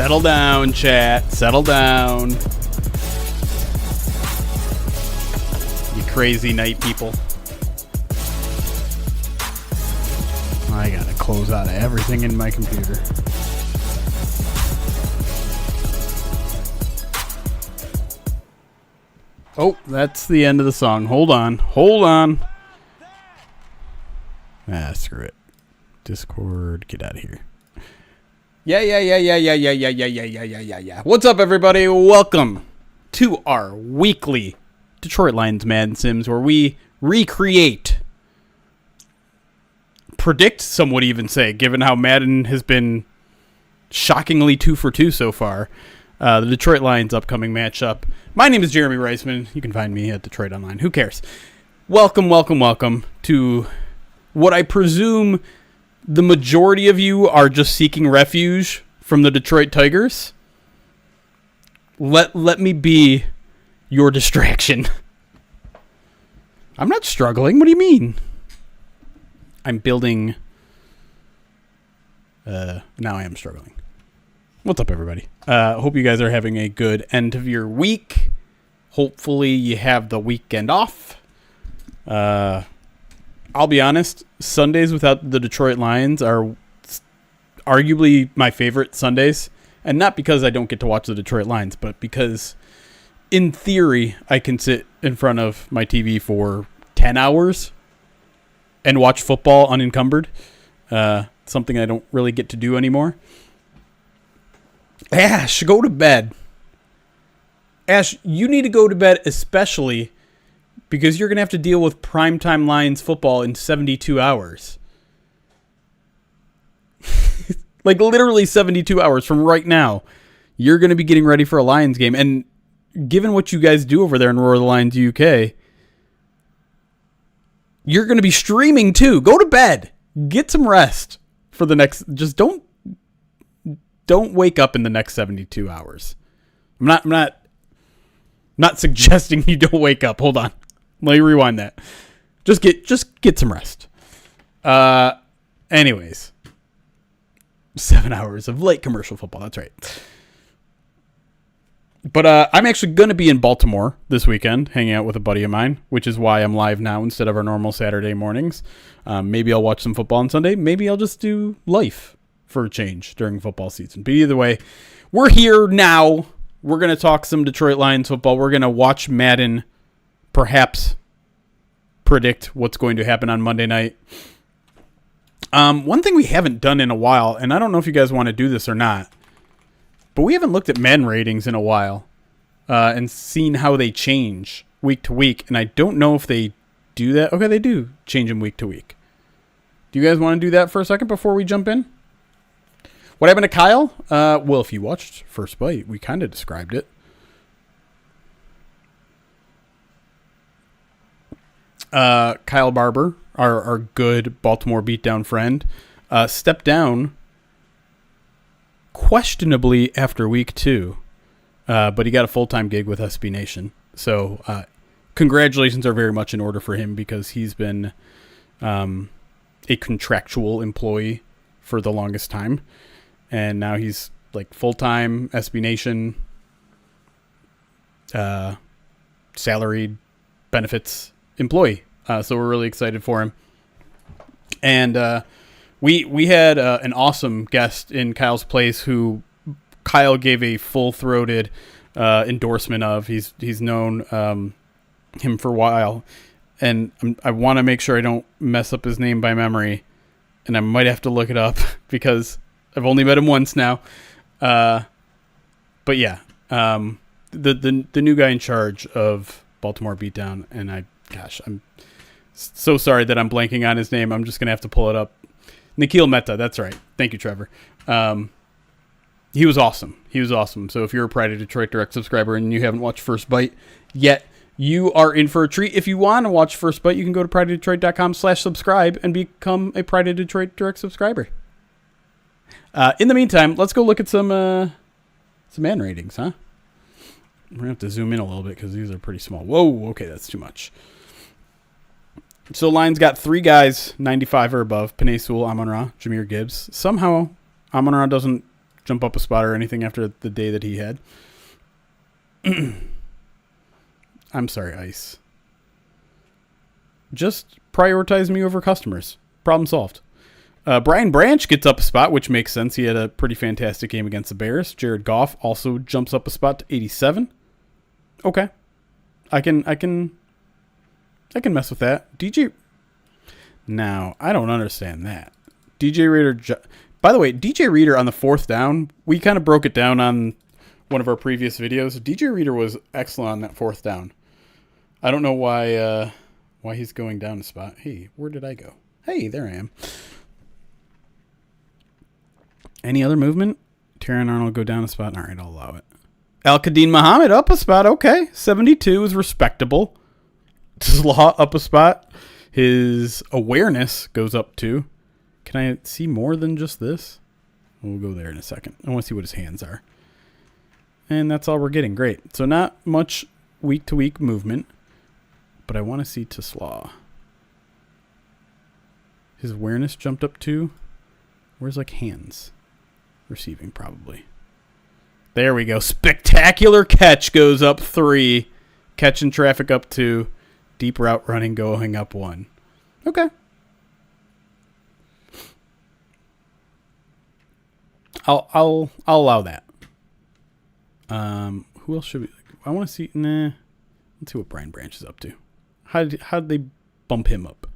Settle down, chat. Settle down. You crazy night people. I gotta close out of everything in my computer. Oh, that's the end of the song. Hold on. Screw it. Discord, get out of here. Yeah. What's up, everybody? Welcome to our weekly Detroit Lions Madden Sims, where we recreate, predict, some would even say, given how Madden has been shockingly 2 for 2 so far, the Detroit Lions upcoming matchup. My name is Jeremy Reisman. You can find me at Detroit Online. Who cares? Welcome to what I presume the majority of you are just seeking refuge from the Detroit Tigers. Let me be your distraction. I'm not struggling. What do you mean? I'm building. Now I am struggling. What's up, everybody? Hope you guys are having a good end of your week. Hopefully you have the weekend off. I'll be honest, Sundays without the Detroit Lions are arguably my favorite Sundays. And not because I don't get to watch the Detroit Lions, but because, in theory, I can sit in front of my TV for 10 hours and watch football unencumbered. Something I don't really get to do anymore. Ash, go to bed. Ash, you need to go to bed especially because you're going to have to deal with primetime Lions football in 72 hours. Like literally 72 hours from right now. You're going to be getting ready for a Lions game. And given what you guys do over there in Roar the Lions UK, you're going to be streaming too. Go to bed. Get some rest for the next... Just don't wake up in the next 72 hours. I'm not suggesting you don't wake up. Hold on. Let me rewind that. Just get some rest. Anyways. 7 hours of late commercial football. That's right. But I'm actually going to be in Baltimore this weekend, hanging out with a buddy of mine, which is why I'm live now instead of our normal Saturday mornings. Maybe I'll watch some football on Sunday. Maybe I'll just do life for a change during football season. But either way, we're here now. We're going to talk some Detroit Lions football. We're going to watch Madden, perhaps predict what's going to happen on Monday night. One thing we haven't done in a while, and I don't know if you guys want to do this or not, but we haven't looked at Madden ratings in a while and seen how they change week to week, and I don't know if they do that. Okay, they do change them week to week. Do you guys want to do that for a second before we jump in? What happened to Kyle? Well, if you watched First Bite, we kind of described it. Kyle Barber, our good Baltimore beatdown friend, stepped down questionably after week 2, but he got a full-time gig with SB Nation. So congratulations are very much in order for him because he's been a contractual employee for the longest time. And now he's like full-time SB Nation, salaried benefits employee. So we're really excited for him. And we had an awesome guest in Kyle's place who Kyle gave a full-throated endorsement of. He's known him for a while. And I want to make sure I don't mess up his name by memory. And I might have to look it up because I've only met him once now. But yeah, the new guy in charge of Baltimore Beatdown, and I'm so sorry that I'm blanking on his name. I'm just going to have to pull it up. Nikhil Mehta, that's right. Thank you, Trevor. He was awesome. So if you're a Pride of Detroit Direct subscriber and you haven't watched First Bite yet, you are in for a treat. If you want to watch First Bite, you can go to prideofdetroit.com/subscribe and become a Pride of Detroit Direct subscriber. In the meantime, let's go look at some man ratings, huh? We're going to have to zoom in a little bit because these are pretty small. Whoa, okay, that's too much. So Lions got 3 guys, 95 or above. Penei Sewell, Amon-Ra, Jahmyr Gibbs. Somehow, Amon-Ra doesn't jump up a spot or anything after the day that he had. I'm sorry, Ice. Just prioritize me over customers. Problem solved. Brian Branch gets up a spot, which makes sense. He had a pretty fantastic game against the Bears. Jared Goff also jumps up a spot to 87. Okay. I can mess with that. DJ. Now, I don't understand that. DJ Reader. By the way, DJ Reader on the 4th down, we kind of broke it down on one of our previous videos. DJ Reader was excellent on that 4th down. I don't know why he's going down a spot. Hey, where did I go? Hey, there I am. Any other movement? Terran Arnold go down a spot. All right, I'll allow it. Al-Qadim Muhammad up a spot. Okay, 72 is respectable. Slaw up a spot. His awareness goes up 2. Can I see more than just this? We'll go there in a second. I want to see what his hands are. And that's all we're getting. Great. So not much week-to-week movement. But I want to see Slaw. His awareness jumped up 2. Where's like hands? Receiving probably. There we go. Spectacular catch goes up 3. Catching traffic up 2. Deep route running going up 1. Okay. I'll allow that. Who else should we? I want to see. Nah. Let's see what Brian Branch is up to. How did they bump him up?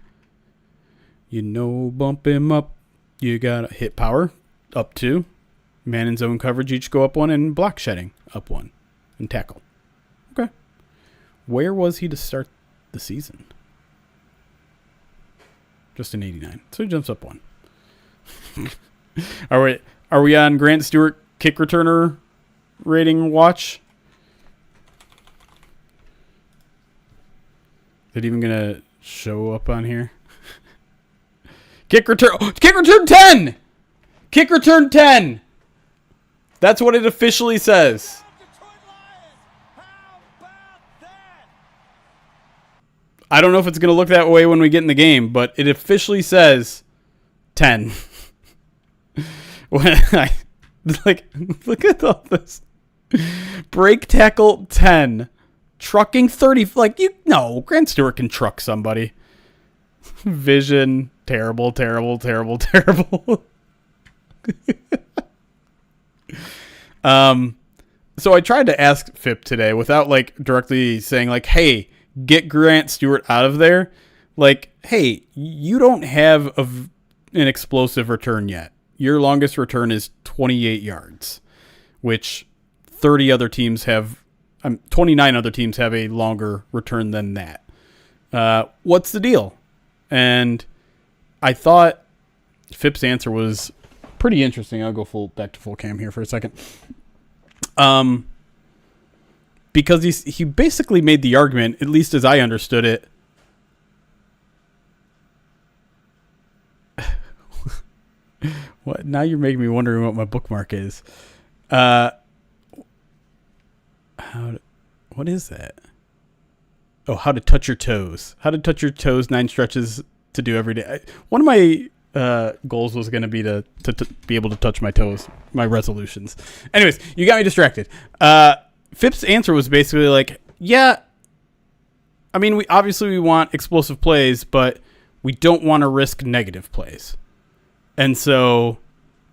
Bump him up. You got hit power up 2. Man and zone coverage each go up 1, and block shedding up 1, and tackle. Okay. Where was he to start the season? Just an 89. So he jumps up 1. Are we on Grant Stewart kick returner rating watch? Is it even gonna show up on here? Kick return 10. Kick return 10. That's what it officially says. I don't know if it's going to look that way when we get in the game, but it officially says 10. When I look at all this. Break tackle 10. Trucking 30. Grant Stewart can truck somebody. Vision. Terrible. So I tried to ask Phip today without directly saying hey, get Grant Stewart out of there. Hey, you don't have an explosive return yet. Your longest return is 28 yards, which 29 other teams have a longer return than that. What's the deal? And I thought Phip's answer was pretty interesting. I'll go back to full cam here for a second. Because he basically made the argument, at least as I understood it. What? Now you're making me wondering what my bookmark is. What is that? Oh, how to touch your toes. How to touch your toes, 9 stretches to do every day. One of my goals was going to be to be able to touch my toes, my resolutions. Anyways, you got me distracted. Phip's answer was basically yeah, I mean, we want explosive plays, but we don't want to risk negative plays. And so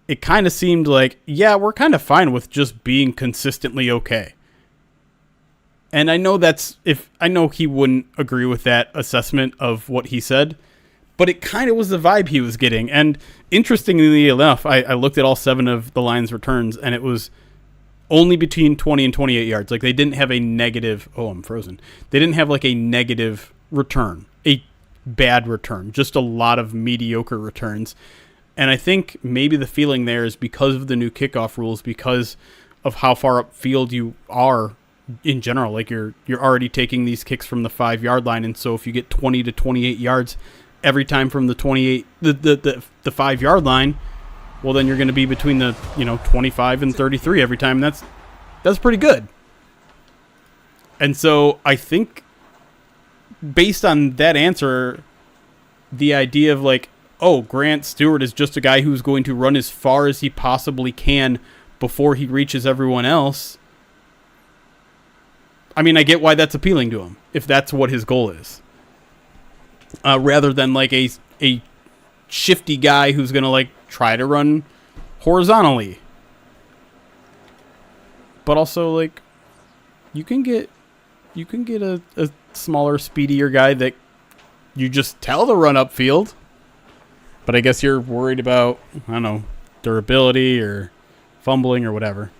it kind of seemed yeah, we're kind of fine with just being consistently okay. And I know he wouldn't agree with that assessment of what he said, but it kind of was the vibe he was getting. And interestingly enough, I looked at all 7 of the Lions' returns, and it was only between 20 and 28 yards. They didn't have a negative. Oh, I'm frozen. They didn't have a negative return, a bad return, just a lot of mediocre returns. And I think maybe the feeling there is because of the new kickoff rules, because of how far upfield you are in general. You're already taking these kicks from the 5-yard line, and so if you get 20 to 28 yards every time from the 28, the 5-yard line, well, then you're going to be between the 25 and 33 every time. That's pretty good. And so I think based on that answer, the idea of Grant Stewart is just a guy who's going to run as far as he possibly can, before he reaches everyone else. I mean, I get why that's appealing to him, if that's what his goal is. Rather than like a shifty guy who's going to like try to run horizontally. But also, like, you can get a smaller, speedier guy that you just tell to run upfield. But I guess you're worried about, I don't know, durability or fumbling or whatever.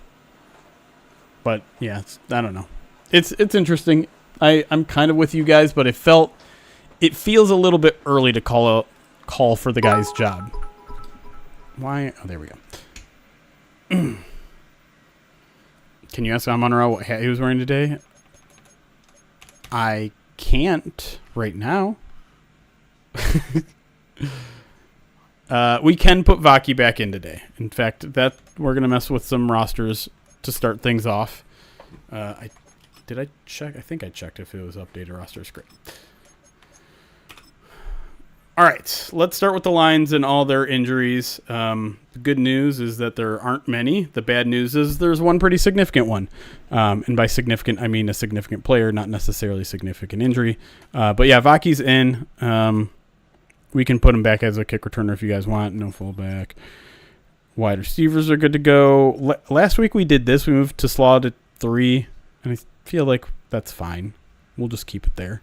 But yeah, I don't know. It's interesting. I'm kind of with you guys, but it feels a little bit early to call for the guy's job. Why? Oh, there we go. Can you ask Amon-Ra what hat he was wearing today? I can't right now. We can put Vaki back in today. In fact, we're gonna mess with some rosters to start things off. Did I check? I think I checked if it was updated roster script. All right, let's start with the Lions and all their injuries. The good news is that there aren't many. The bad news is there's one pretty significant one. And by significant, I mean a significant player, not necessarily significant injury. But yeah, Vaki's in. We can put him back as a kick returner if you guys want. No fullback. Wide receivers are good to go. Last week we did this. We moved to Slaw to 3, and I feel like that's fine. We'll just keep it there.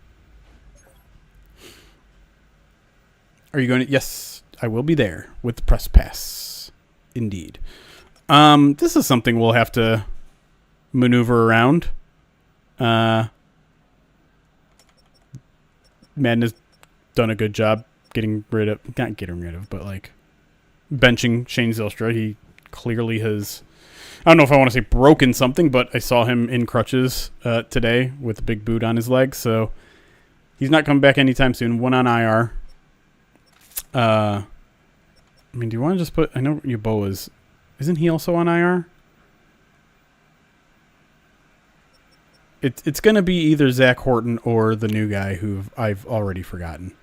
Are you going to? Yes, I will be there with the press pass. Indeed. This is something we'll have to maneuver around. Madden has done a good job not getting rid of, but like benching Shane Zylstra. He clearly has, I don't know if I want to say broken something, but I saw him in crutches today with a big boot on his leg. So he's not coming back anytime soon. One on IR. I mean, do you want to just put... I know Yeboah isn't he also on IR? It's going to be either Zach Horton or the new guy who I've already forgotten.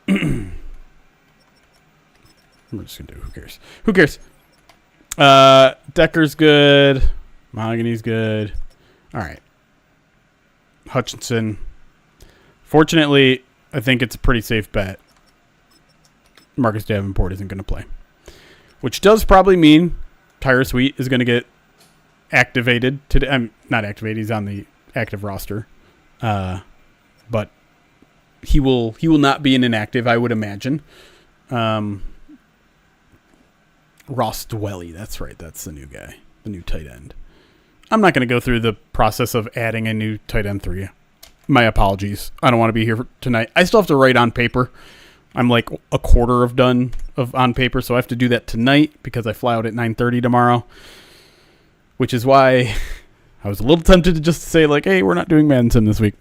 I'm just going to do who cares? Decker's good. Mahogany's good. All right. Hutchinson... Fortunately, I think it's a pretty safe bet. Marcus Davenport isn't going to play. Which does probably mean Tyrus Wheat is going to get activated today. I'm not activated, he's on the active roster. But he will not be an inactive, I would imagine. Ross Dwelly, that's right, that's the new guy, the new tight end. I'm not going to go through the process of adding a new tight end 3. My apologies. I don't want to be here tonight. I still have to write on paper. I'm like a quarter of done on paper, so I have to do that tonight because I fly out at 9:30 tomorrow, which is why I was a little tempted to just say like, hey, we're not doing Madden Sim this week.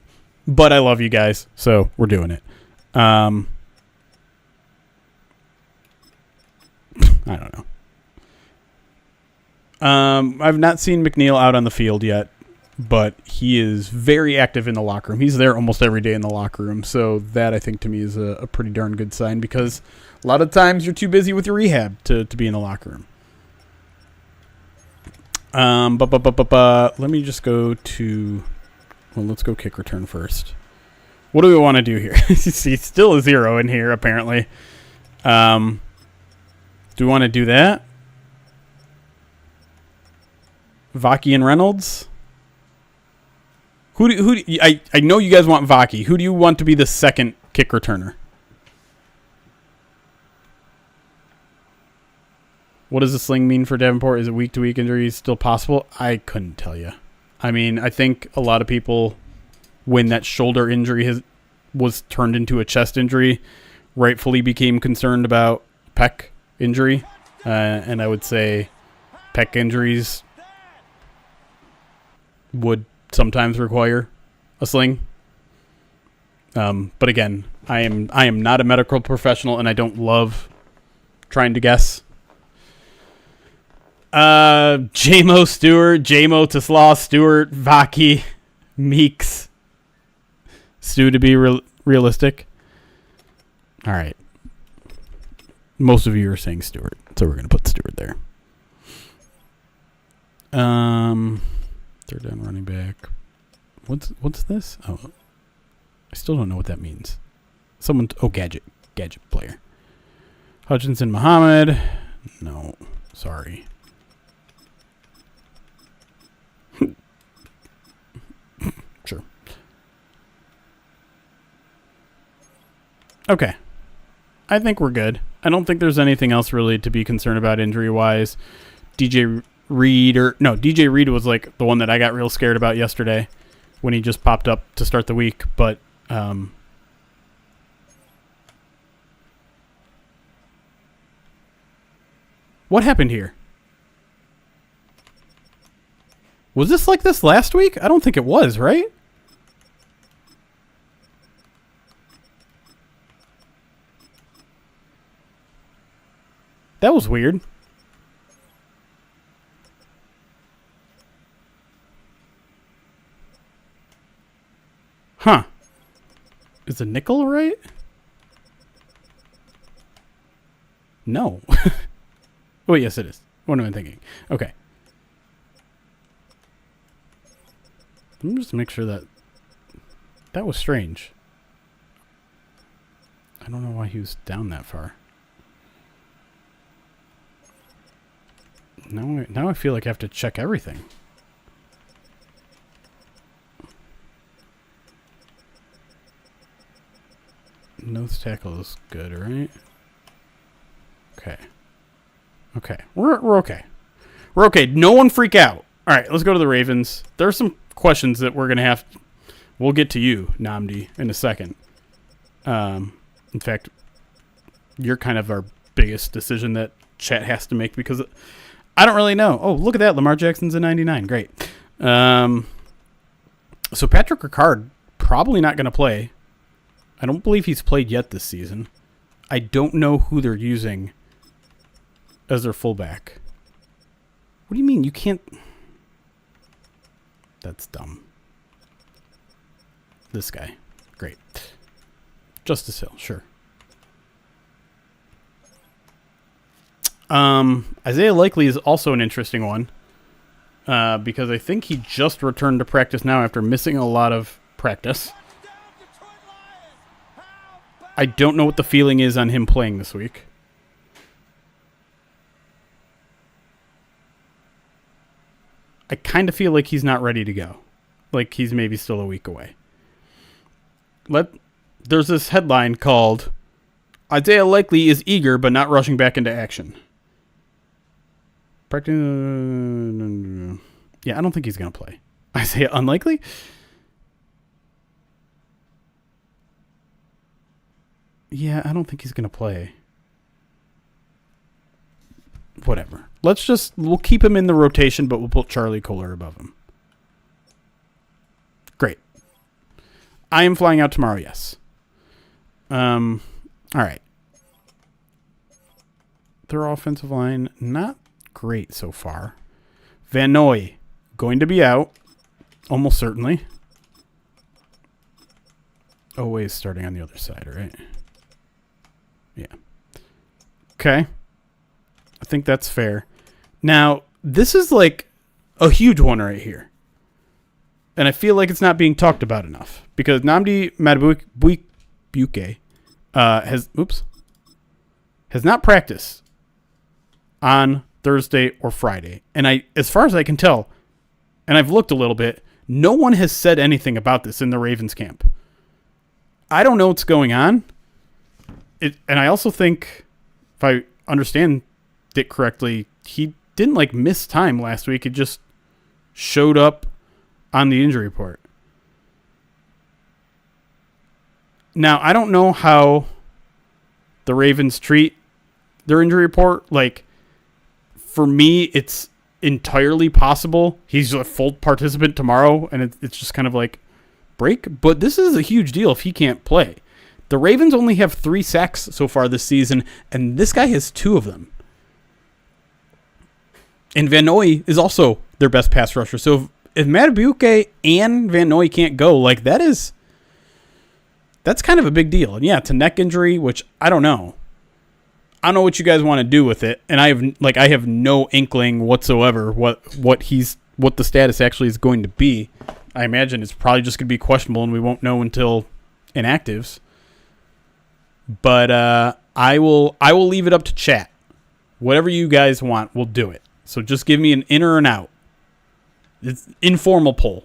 But I love you guys, so we're doing it. I don't know. I've not seen McNeil out on the field yet, but he is very active in the locker room. He's there almost every day in the locker room. So that, I think, to me is a pretty darn good sign because a lot of times you're too busy with your rehab to be in the locker room. Let me just go to... Well, let's go kick return first. What do we want to do here? See, still a 0 in here, apparently. Do we want to do that? Vaki and Reynolds? I know you guys want Vaki. Who do you want to be the second kick returner? What does the sling mean for Davenport? Is it week-to-week injuries still possible? I couldn't tell you. I mean, I think a lot of people, when that shoulder injury was turned into a chest injury, rightfully became concerned about pec injury. And I would say pec injuries would sometimes require a sling. But again, I am not a medical professional, and I don't love trying to guess. JMO Stewart, JMO to Slaw, Stewart, Vaki, Meeks, Stu to be realistic. All right. most of you are saying Stewart, so we're going to put Stewart there. Third down running back. What's this? Oh, I still don't know what that means. Gadget player. Hutchinson Muhammad. No, sorry. Sure. Okay. I think we're good. I don't think there's anything else really to be concerned about injury-wise. DJ Reed was like the one that I got real scared about yesterday when he just popped up to start the week. But what happened here? Was this like this last week? I don't think it was, right? That was weird. Huh. Is a nickel right? No. Oh, yes, it is. What am I thinking? Okay. Let me just make sure that was strange. I don't know why he was down that far. Now I feel like I have to check everything. Nose tackle is good, right? Okay. Okay. We're okay. We're okay. No one freak out. All right, let's go to the Ravens. There are some questions that we're going to have. We'll get to you, Namdi, in a second. In fact, you're kind of our biggest decision that chat has to make because I don't really know. Oh, look at that. Lamar Jackson's a 99. Great. So Patrick Ricard probably not going to play. I don't believe he's played yet this season. I don't know who they're using as their fullback. What do you mean? You can't... That's dumb. This guy. Great. Justice Hill, sure. Isaiah Likely is also an interesting one because I think he just returned to practice now after missing a lot of practice. I don't know what the feeling is on him playing this week. I kind of feel like he's not ready to go. Like he's maybe still a week away. There's this headline called Isaiah Likely is eager but not rushing back into action. Yeah, I don't think he's going to play. Isaiah unlikely? Yeah, I don't think he's going to play. Whatever. We'll keep him in the rotation, but we'll put Charlie Kohler above him. Great. I am flying out tomorrow, yes. All right. Their offensive line, not great so far. Van Noy, going to be out. Almost certainly. Always starting on the other side, right? Yeah. Okay. I think that's fair. Now, this is like a huge one right here. And I feel like it's not being talked about enough. Because Nnamdi Madubuike has not practiced on Thursday or Friday. And as far as I can tell, and I've looked a little bit, no one has said anything about this in the Ravens camp. I don't know what's going on. And I also think, if I understand it correctly, he didn't miss time last week. It just showed up on the injury report. Now, I don't know how the Ravens treat their injury report. For me, it's entirely possible he's a full participant tomorrow, and it's just kind of break. But this is a huge deal if he can't play. The Ravens only have 3 sacks so far this season, and this guy has 2 of them. And Van Noy is also their best pass rusher. So if Madubuike and Van Noy can't go, that's kind of a big deal. And yeah, it's a neck injury, which I don't know. I don't know what you guys want to do with it, and I have no inkling whatsoever what the status actually is going to be. I imagine it's probably just going to be questionable, and we won't know until inactives. But I will leave it up to chat. Whatever you guys want, we'll do it. So just give me an in or an out. It's informal poll.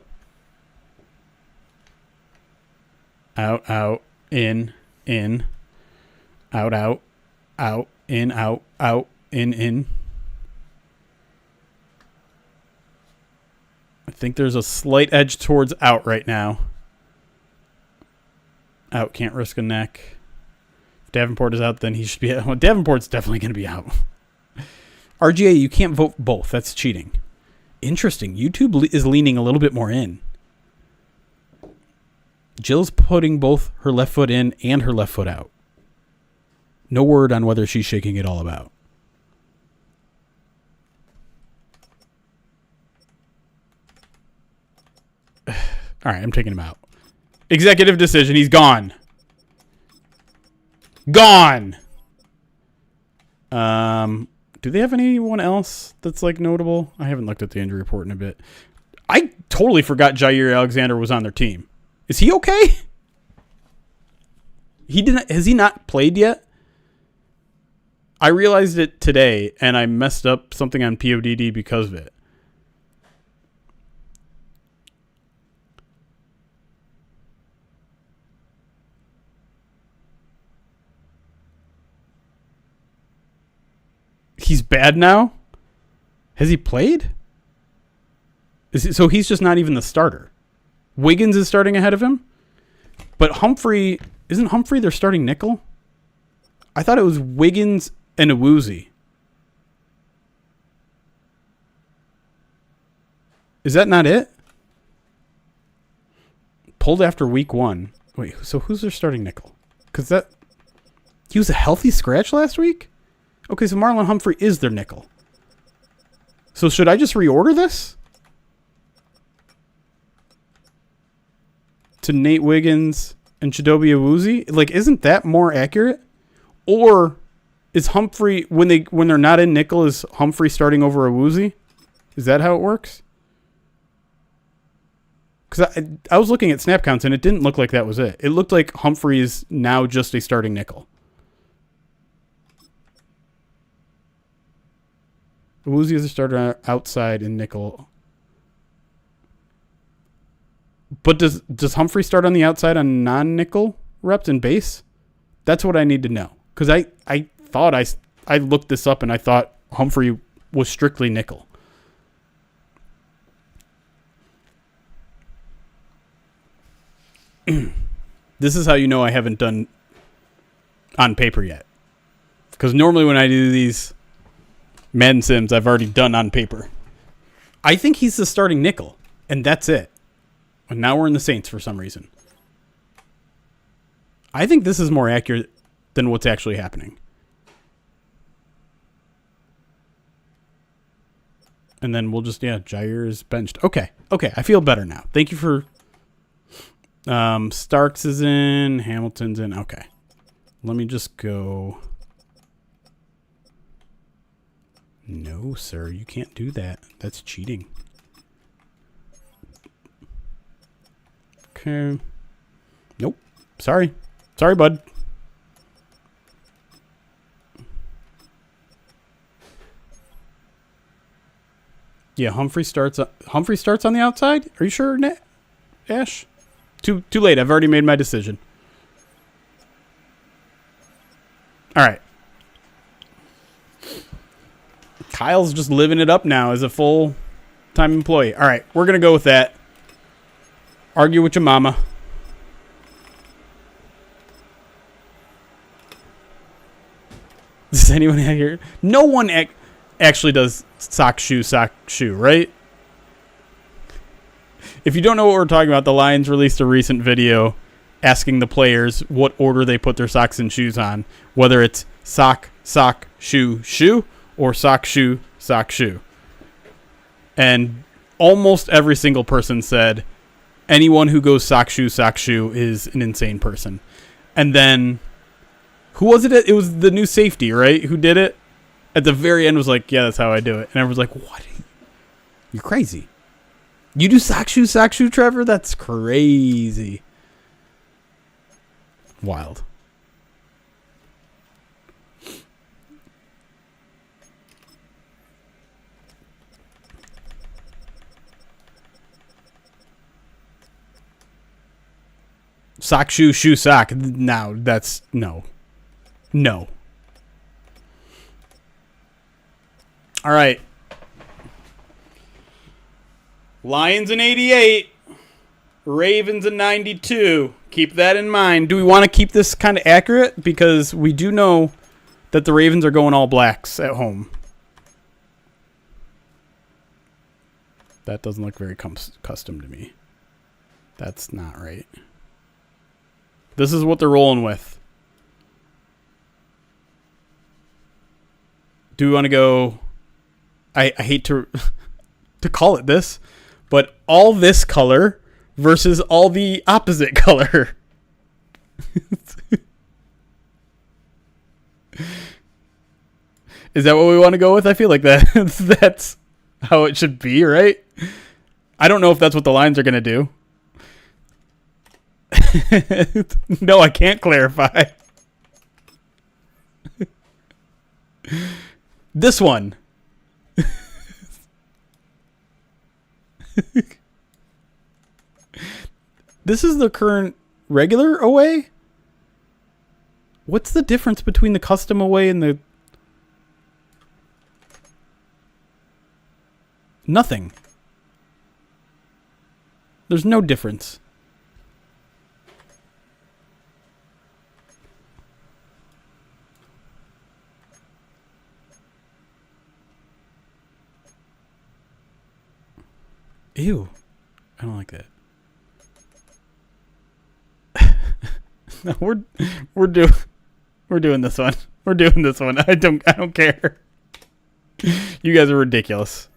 Out, out, in, out, out, out, in, in. I think there's a slight edge towards out right now. Out, can't risk a neck. If Davenport is out, then he should be out. Well, Davenport's definitely going to be out. RGA, you can't vote both. That's cheating. Interesting. YouTube is leaning a little bit more in. Jill's putting both her left foot in and her left foot out. No word on whether she's shaking it all about. All right, I'm taking him out. Executive decision. He's gone. Gone. Do they have anyone else that's like notable? I haven't looked at the injury report in a bit. I totally forgot Jair Alexander was on their team. Is he okay? Has he not played yet? I realized it today, and I messed up something on PODD because of it. He's bad now? Has he played? So he's just not even the starter. Wiggins is starting ahead of him? But isn't Humphrey their starting nickel? I thought it was Wiggins and Awuzie. Is that not it? Pulled after week 1. Wait, so who's their starting nickel? Because he was a healthy scratch last week? Okay, so Marlon Humphrey is their nickel. So should I just reorder this? To Nate Wiggins and Chidobe Awuzie? Like, isn't that more accurate? Or is Humphrey, when they're not in nickel, is Humphrey starting over Awuzie? Is that how it works? Because I was looking at snap counts and it didn't look like that was it. It looked like Humphrey is now just a starting nickel. Awuzie is a starter outside in nickel. But does Humphrey start on the outside on non-nickel reps and base? That's what I need to know. Because I thought I looked this up and I thought Humphrey was strictly nickel. This is how you know I haven't done on paper yet. Because normally when I do these Madden Sims, I've already done on paper. I think he's the starting nickel, and that's it. And now we're in the Saints for some reason. I think this is more accurate than what's actually happening. And then we'll just, Jair is benched. Okay, I feel better now. Thank you for... Starks is in, Hamilton's in. Okay. Let me just go... No, sir, you can't do that. That's cheating. Okay. Nope. Sorry, bud. Yeah, Humphrey starts on the outside? Are you sure, Ash? Too late. I've already made my decision. All right. Kyle's just living it up now as a full-time employee. All right, we're going to go with that. Argue with your mama. Does anyone here? No one actually does sock, shoe, right? If you don't know what we're talking about, the Lions released a recent video asking the players what order they put their socks and shoes on, whether it's sock, shoe, or sock, shoe. And almost every single person said anyone who goes sock, shoe is an insane person. And then Who was it? It was the new safety, right? Who did it? At the very end was like, yeah, that's how I do it. And everyone's like, what? You're crazy. You do sock shoe, Trevor? That's crazy. Wild. Sock shoe, sock. Now that's no. No. All right. Lions in 88. Ravens in 92. Keep that in mind. Do we want to keep this kind of accurate? Because we do know that the Ravens are going all blacks at home. That doesn't look very custom to me. That's not right. This is what they're rolling with. Do we want to go... I hate to to call it this, but all this color versus all the opposite color. Is that what we want to go with? I feel like that's how it should be, right? I don't know if that's what the Lions are going to do. No, I can't clarify. This one. This is the current regular away? What's the difference between the custom away and the... Nothing. There's no difference. Ew. I don't like that. No, we're doing this one. We're doing this one. I don't care. You guys are ridiculous.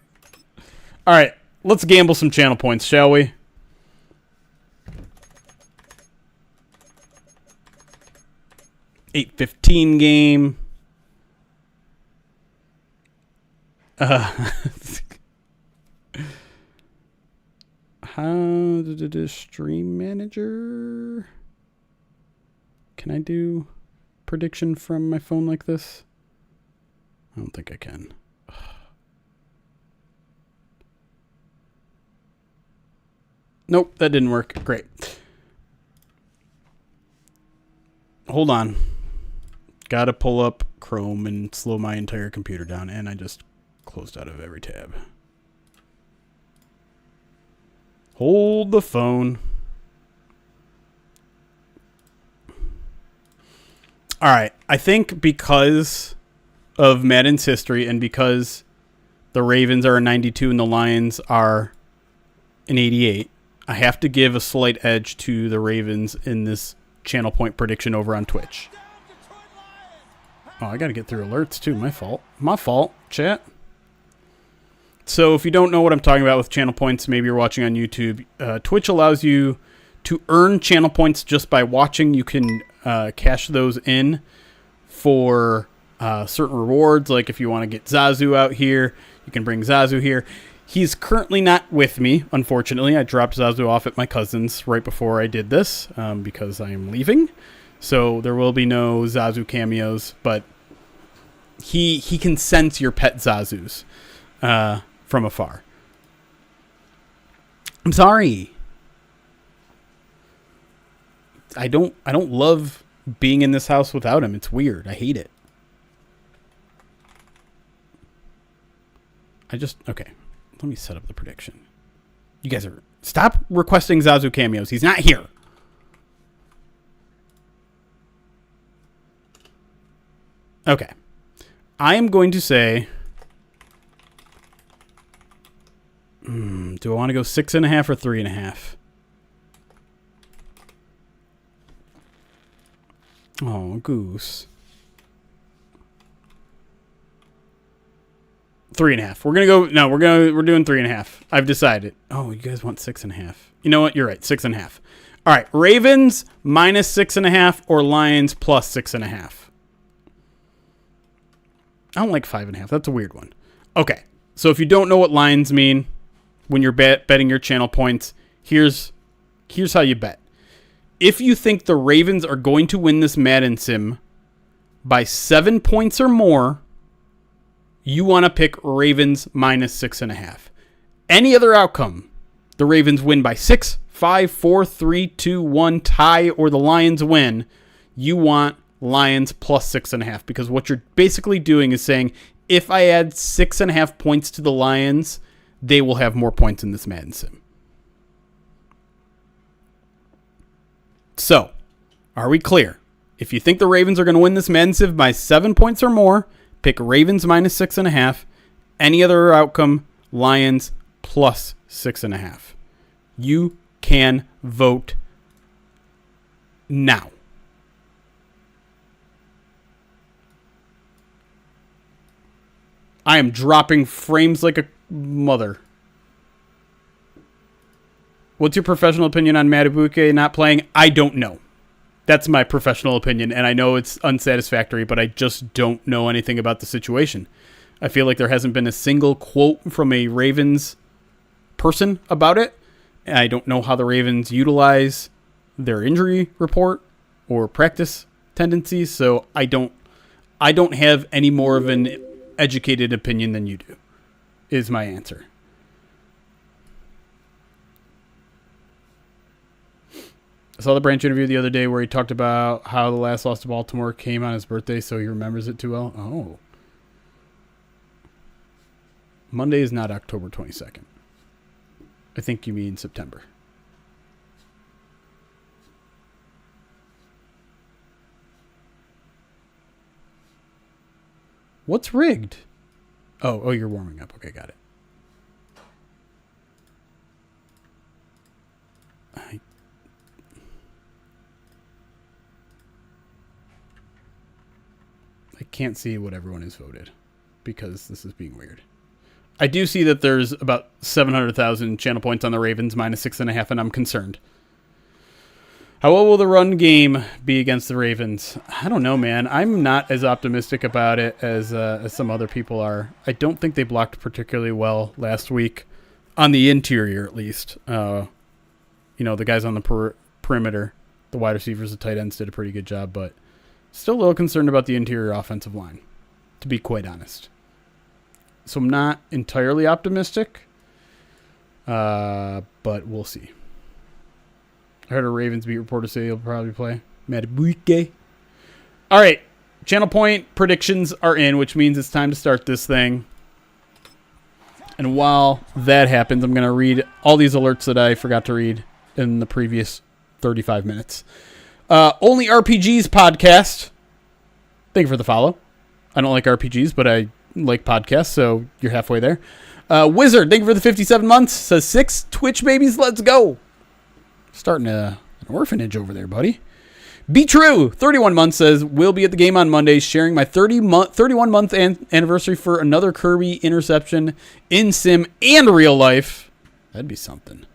All right, let's gamble some channel points, shall we? $8.15 game. How did it stream manager? Can I do prediction from my phone like this? I don't think I can. Nope, that didn't work. Great. Hold on. Gotta pull up Chrome and slow my entire computer down, and I just closed out of every tab. Hold the phone. All right. I think because of Madden's history and because the Ravens are a 92 and the Lions are an 88, I have to give a slight edge to the Ravens in this channel point prediction over on Twitch. Oh, I got to get through alerts too. My fault. My fault, chat. So if you don't know what I'm talking about with channel points, maybe you're watching on YouTube, Twitch allows you to earn channel points just by watching. You can cash those in for certain rewards. Like if you want to get Zazu out here, you can bring Zazu here. He's currently not with me, unfortunately. I dropped Zazu off at my cousin's right before I did this because I am leaving. So there will be no Zazu cameos, but he can sense your pet Zazus from afar. I'm sorry. I don't love being in this house without him. It's weird. I hate it. Okay. Let me set up the prediction. You guys stop requesting Zazu cameos. He's not here. Okay. I am going to say, do I want to go 6.5 or 3.5? Oh, goose. 3.5. We're gonna go. No, we're doing 3.5. I've decided. Oh, you guys want 6.5? You know what? You're right. 6.5. All right. Ravens minus 6.5 or Lions plus 6.5. I don't like 5.5. That's a weird one. Okay, so if you don't know what lines mean when you're betting your channel points, here's how you bet. If you think the Ravens are going to win this Madden sim by 7 points or more, you want to pick Ravens minus 6.5. Any other outcome, the Ravens win by 6, 5, 4, 3, 2, 1, tie, or the Lions win, you want Lions plus 6.5, because what you're basically doing is saying, if I add 6.5 points to the Lions, they will have more points in this Madden sim. So, are we clear? If you think the Ravens are going to win this Madden sim by 7 points or more, pick Ravens minus 6.5. Any other outcome, Lions plus 6.5. You can vote now. I am dropping frames like a mother. What's your professional opinion on Madubuike not playing? I don't know. That's my professional opinion, and I know it's unsatisfactory, but I just don't know anything about the situation. I feel like there hasn't been a single quote from a Ravens person about it. I don't know how the Ravens utilize their injury report or practice tendencies, so I don't have any more of an educated opinion than you do, is my answer. I saw the Branch interview the other day where he talked about how the last loss to Baltimore came on his birthday, so he remembers it too well. Oh. Monday is not October 22nd. I think you mean September. What's rigged? Oh, you're warming up. Okay, got it. I can't see what everyone has voted because this is being weird. I do see that there's about 700,000 channel points on the Ravens, minus 6.5, and I'm concerned. How well will the run game be against the Ravens? I don't know, man. I'm not as optimistic about it as some other people are. I don't think they blocked particularly well last week, on the interior at least. The guys on the perimeter, the wide receivers, the tight ends did a pretty good job, but still a little concerned about the interior offensive line, to be quite honest. So I'm not entirely optimistic, but we'll see. I heard a Ravens beat reporter say he'll probably play Madubuike. All right, channel point predictions are in, which means it's time to start this thing. And while that happens, I'm going to read all these alerts that I forgot to read in the previous 35 minutes. Only RPGs podcast. Thank you for the follow. I don't like RPGs, but I like podcasts, so you're halfway there. Wizard, thank you for the 57 months. Says 6 Twitch babies, let's go. Starting an orphanage over there, buddy. Be True, 31 months, says, we'll be at the game on Monday, sharing my 31-month anniversary for another Kirby interception in sim and real life. That'd be something.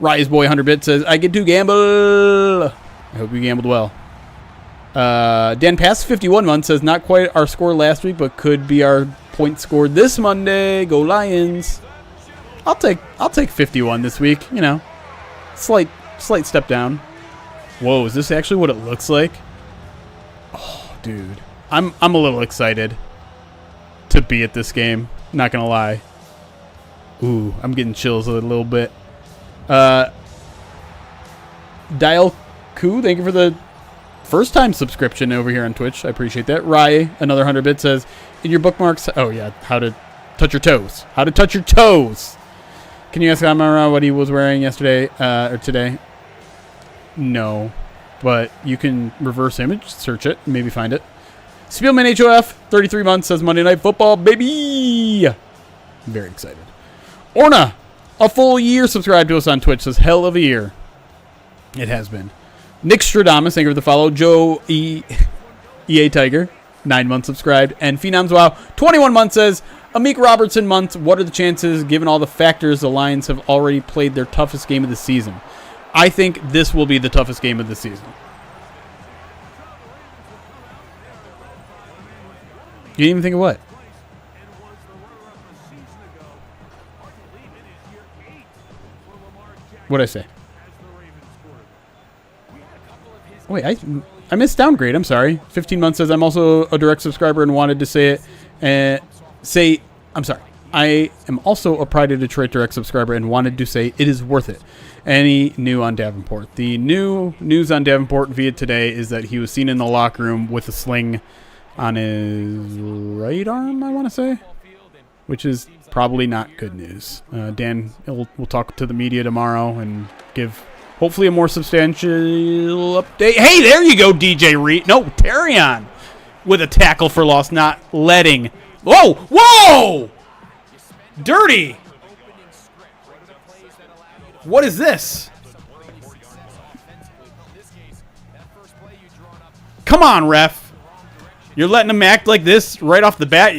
Rise Boy 100-bit says, I get to gamble. I hope you gambled well. Dan Pass 51 months says, not quite our score last week, but could be our point scored this Monday. Go Lions. I'll take 51 this week. Slight step down. Whoa, is this actually what it looks like? Oh, dude. I'm a little excited to be at this game. Not gonna lie. Ooh, I'm getting chills a little bit. Dial Ku, thank you for the first time subscription over here on Twitch. I appreciate that. Rye, another 100-bit, says, in your bookmarks, oh yeah, how to touch your toes. How to touch your toes. Can you ask Amara what he was wearing yesterday or today? No, but you can reverse image, search it, and maybe find it. Spielman HOF, 33 months, says Monday Night Football, baby. Very excited. Orna, a full year subscribed to us on Twitch, says hell of a year. It has been. Nick Stradamus, thank you for the follow. Joe EA Tiger, 9 months subscribed. And Phenoms Wow, 21 months, says, Amik Robertson months, what are the chances, given all the factors, the Lions have already played their toughest game of the season? I think this will be the toughest game of the season. You didn't even think of what? What'd I say? Wait, I missed downgrade. I'm sorry. 15 months says I'm also a direct subscriber and wanted to say it. I'm sorry. I am also a Pride of Detroit direct subscriber and wanted to say it is worth it. Any new on Davenport? The new news on Davenport via today is that he was seen in the locker room with a sling on his right arm, I want to say, which is probably not good news. Dan will talk to the media tomorrow and give hopefully a more substantial update. Hey, there you go, DJ Reed. No, Terrion with a tackle for loss, not letting. Whoa, whoa! Dirty. What is this? Come on, ref. You're letting them act like this right off the bat.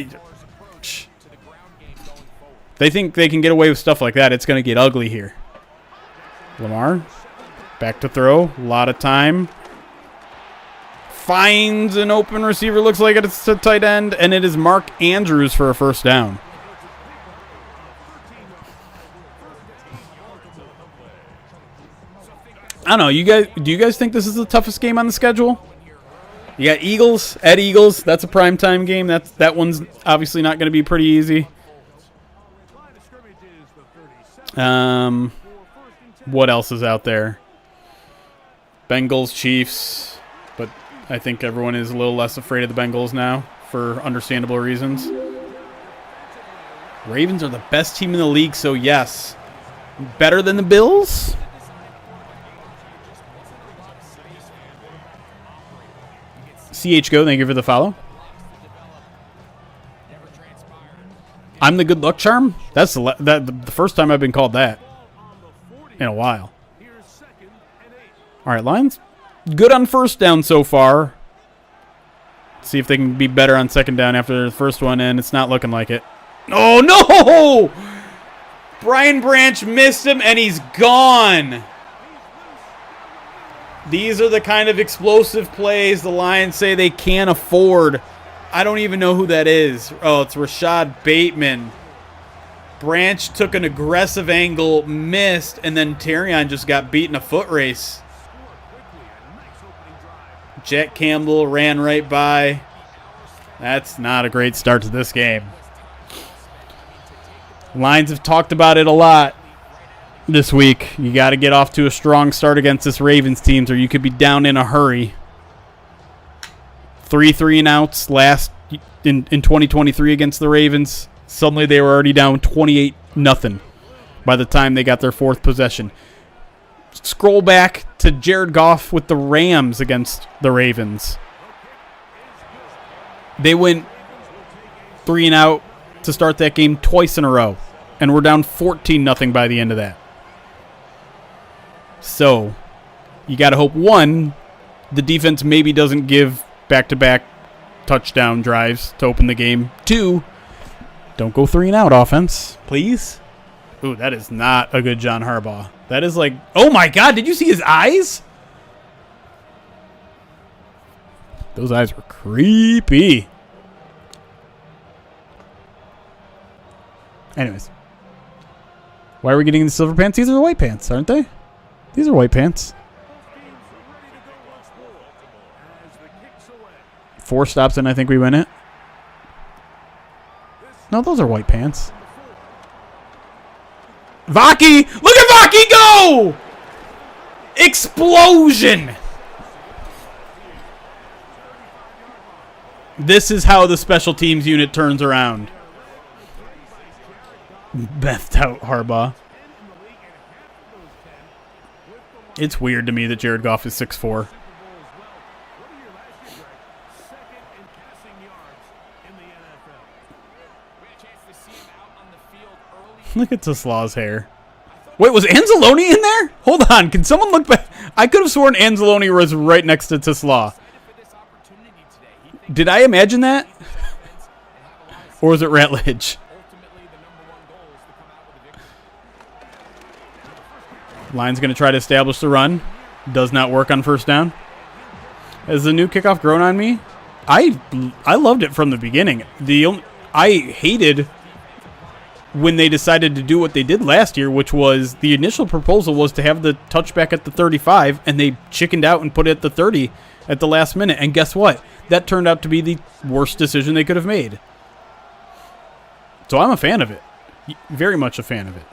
They think they can get away with stuff like that. It's going to get ugly here. Lamar, back to throw. A lot of time. Finds an open receiver. Looks like it's a tight end, and it is Mark Andrews for a first down. I don't know. Do you guys think this is the toughest game on the schedule? You got Eagles at Eagles. That's a primetime game. That one's obviously not going to be pretty easy. What else is out there? Bengals, Chiefs, but I think everyone is a little less afraid of the Bengals now for understandable reasons. Ravens are the best team in the league, so yes. Better than the Bills? CHGO, thank you for the follow. I'm the good luck charm? That's the first time I've been called that in a while. All right, Lions. Good on first down so far. See if they can be better on second down after the first one, and it's not looking like it. Oh, no! Brian Branch missed him, and he's gone. These are the kind of explosive plays the Lions say they can't afford. I don't even know who that is. Oh, it's Rashad Bateman. Branch took an aggressive angle, missed, and then Terrion just got beat in a foot race. Jack Campbell ran right by. That's not a great start to this game. Lions have talked about it a lot this week. You got to get off to a strong start against this Ravens team, or you could be down in a hurry. 3 and outs last in 2023 against the Ravens. Suddenly they were already down 28-0 by the time they got their fourth possession. Scroll back to Jared Goff with the Rams against the Ravens. They went 3 and out to start that game twice in a row, and we're down 14-0 by the end of that. So, you got to hope, one, the defense maybe doesn't give back-to-back touchdown drives to open the game. 2, don't go 3 and out offense, please. Ooh, that is not a good John Harbaugh. That is like, oh my God, did you see his eyes? Those eyes were creepy. Anyways. Why are we getting the silver pants? These are the white pants, aren't they? These are white pants. 4 stops and I think we win it. No, those are white pants. Vaki! Look at Vaki go! Explosion! This is how the special teams unit turns around. Bethed out Harbaugh. It's weird to me that Jared Goff is 6'4". Look at Teslaw's hair. Wait, was Anzalone in there? Hold on, can someone look back? I could have sworn Anzalone was right next to Teslaw. Did I imagine that? Or was it Ratledge? Lions going to try to establish the run. Does not work on first down. Has the new kickoff grown on me? I loved it from the beginning. I hated when they decided to do what they did last year, which was the initial proposal was to have the touchback at the 35, and they chickened out and put it at the 30 at the last minute. And guess what? That turned out to be the worst decision they could have made. So I'm a fan of it. Very much a fan of it.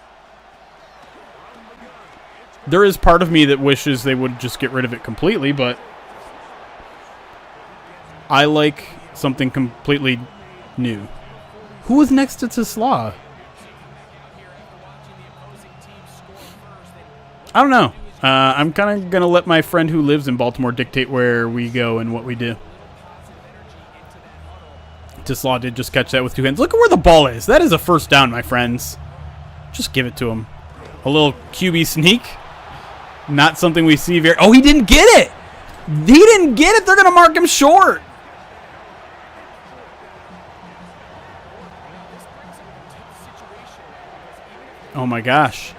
There is part of me that wishes they would just get rid of it completely, but I like something completely new. Who was next to Slaw? I don't know. I'm kind of going to let my friend who lives in Baltimore dictate where we go and what we do. Slaw did just catch that with 2 hands. Look at where the ball is. That is a first down, my friends. Just give it to him. A little QB sneak. Not something we see very... Oh, he didn't get it. He didn't get it. They're going to mark him short. Oh, my gosh.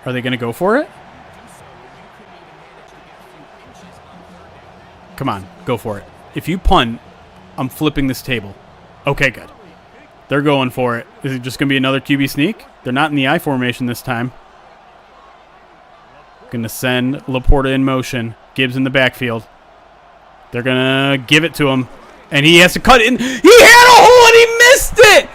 Are they going to go for it? Come on. Go for it. If you punt, I'm flipping this table. Okay, good. They're going for it. Is it just going to be another QB sneak? They're not in the I formation this time. Going to send Laporta in motion. Gibbs in the backfield. They're going to give it to him. And he has to cut it in. He had a hole and he missed it!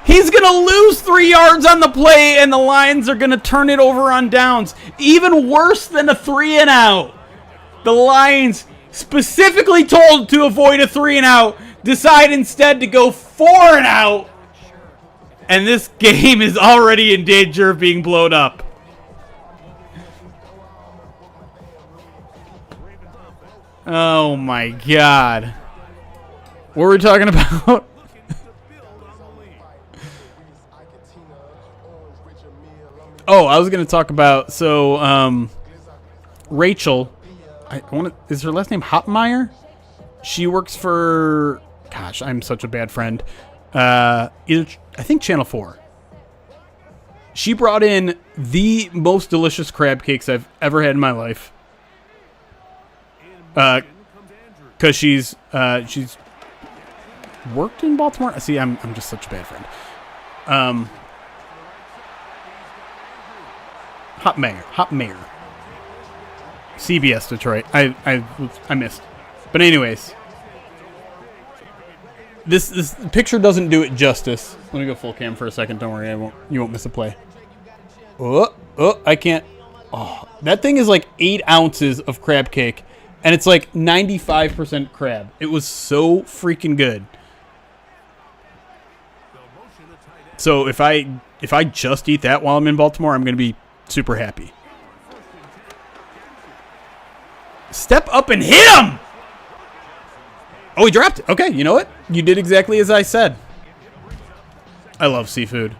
He's going to lose 3 yards on the play, and the Lions are going to turn it over on downs. Even worse than a 3-and-out. The Lions, specifically told to avoid a 3-and-out, decide instead to go 4-and-out. And this game is already in danger of being blown up. Oh, my God. What were we talking about? Oh, I was going to talk about, Rachel, is her last name Hopmeyer? She works for, gosh, I'm such a bad friend. I think Channel 4. She brought in the most delicious crab cakes I've ever had in my life. Because she's worked in Baltimore. See, I'm just such a bad friend. Hopmeyer. CBS Detroit. I missed. But anyways, this picture doesn't do it justice. Let me go full cam for a second. Don't worry, you won't miss a play. Oh, I can't. Oh, that thing is like 8 ounces of crab cake, and it's like 95% crab. It was so freaking good. So if I just eat that while I'm in Baltimore, I'm gonna be super happy. Step up and hit him! Oh, he dropped it. Okay, you know what? You did exactly as I said. I love seafood.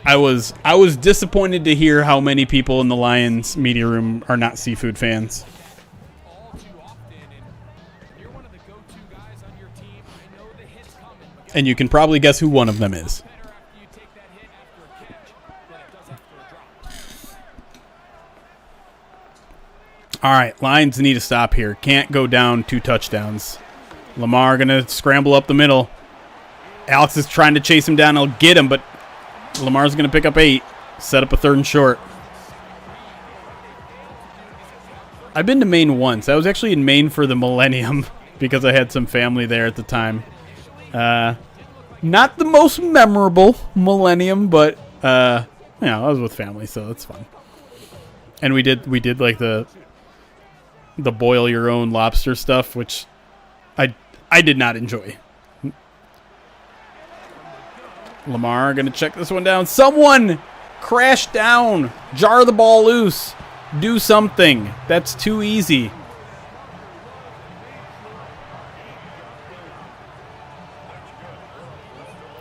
I was disappointed to hear how many people in the Lions media room are not seafood fans. And you can probably guess who one of them is. All right, Lions need to stop here. Can't go down 2 touchdowns. Lamar going to scramble up the middle. Alex is trying to chase him down. He'll get him, but Lamar's going to pick up 8. Set up a 3rd and short. I've been to Maine once. I was actually in Maine for the Millennium because I had some family there at the time. Not the most memorable Millennium, but I was with family, so that's fun. And we did like the boil your own lobster stuff, which I did not enjoy. Lamar going to check this one down. Someone crash down. Jar the ball loose. Do something. That's too easy.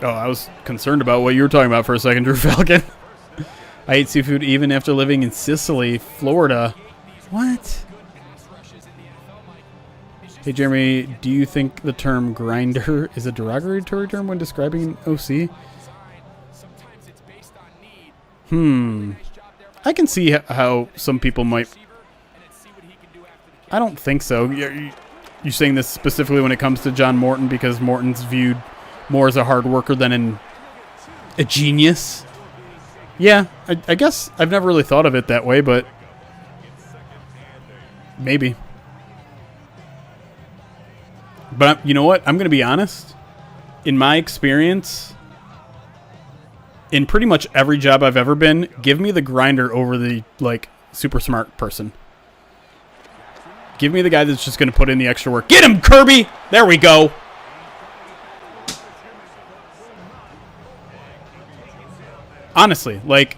Oh, I was concerned about what you were talking about for a second, Drew Falcon. I ate seafood even after living in Sicily, Florida. What? Hey, Jeremy, do you think the term grinder is a derogatory term when describing an OC? I can see how some people might... I don't think so. you saying this specifically when it comes to John Morton because Morton's viewed more as a hard worker than a genius? Yeah, I guess I've never really thought of it that way, but maybe. But you know what? I'm going to be honest. In my experience, in pretty much every job I've ever been, give me the grinder over the, like, super smart person. Give me the guy that's just going to put in the extra work. Get him, Kirby! There we go. Honestly, like,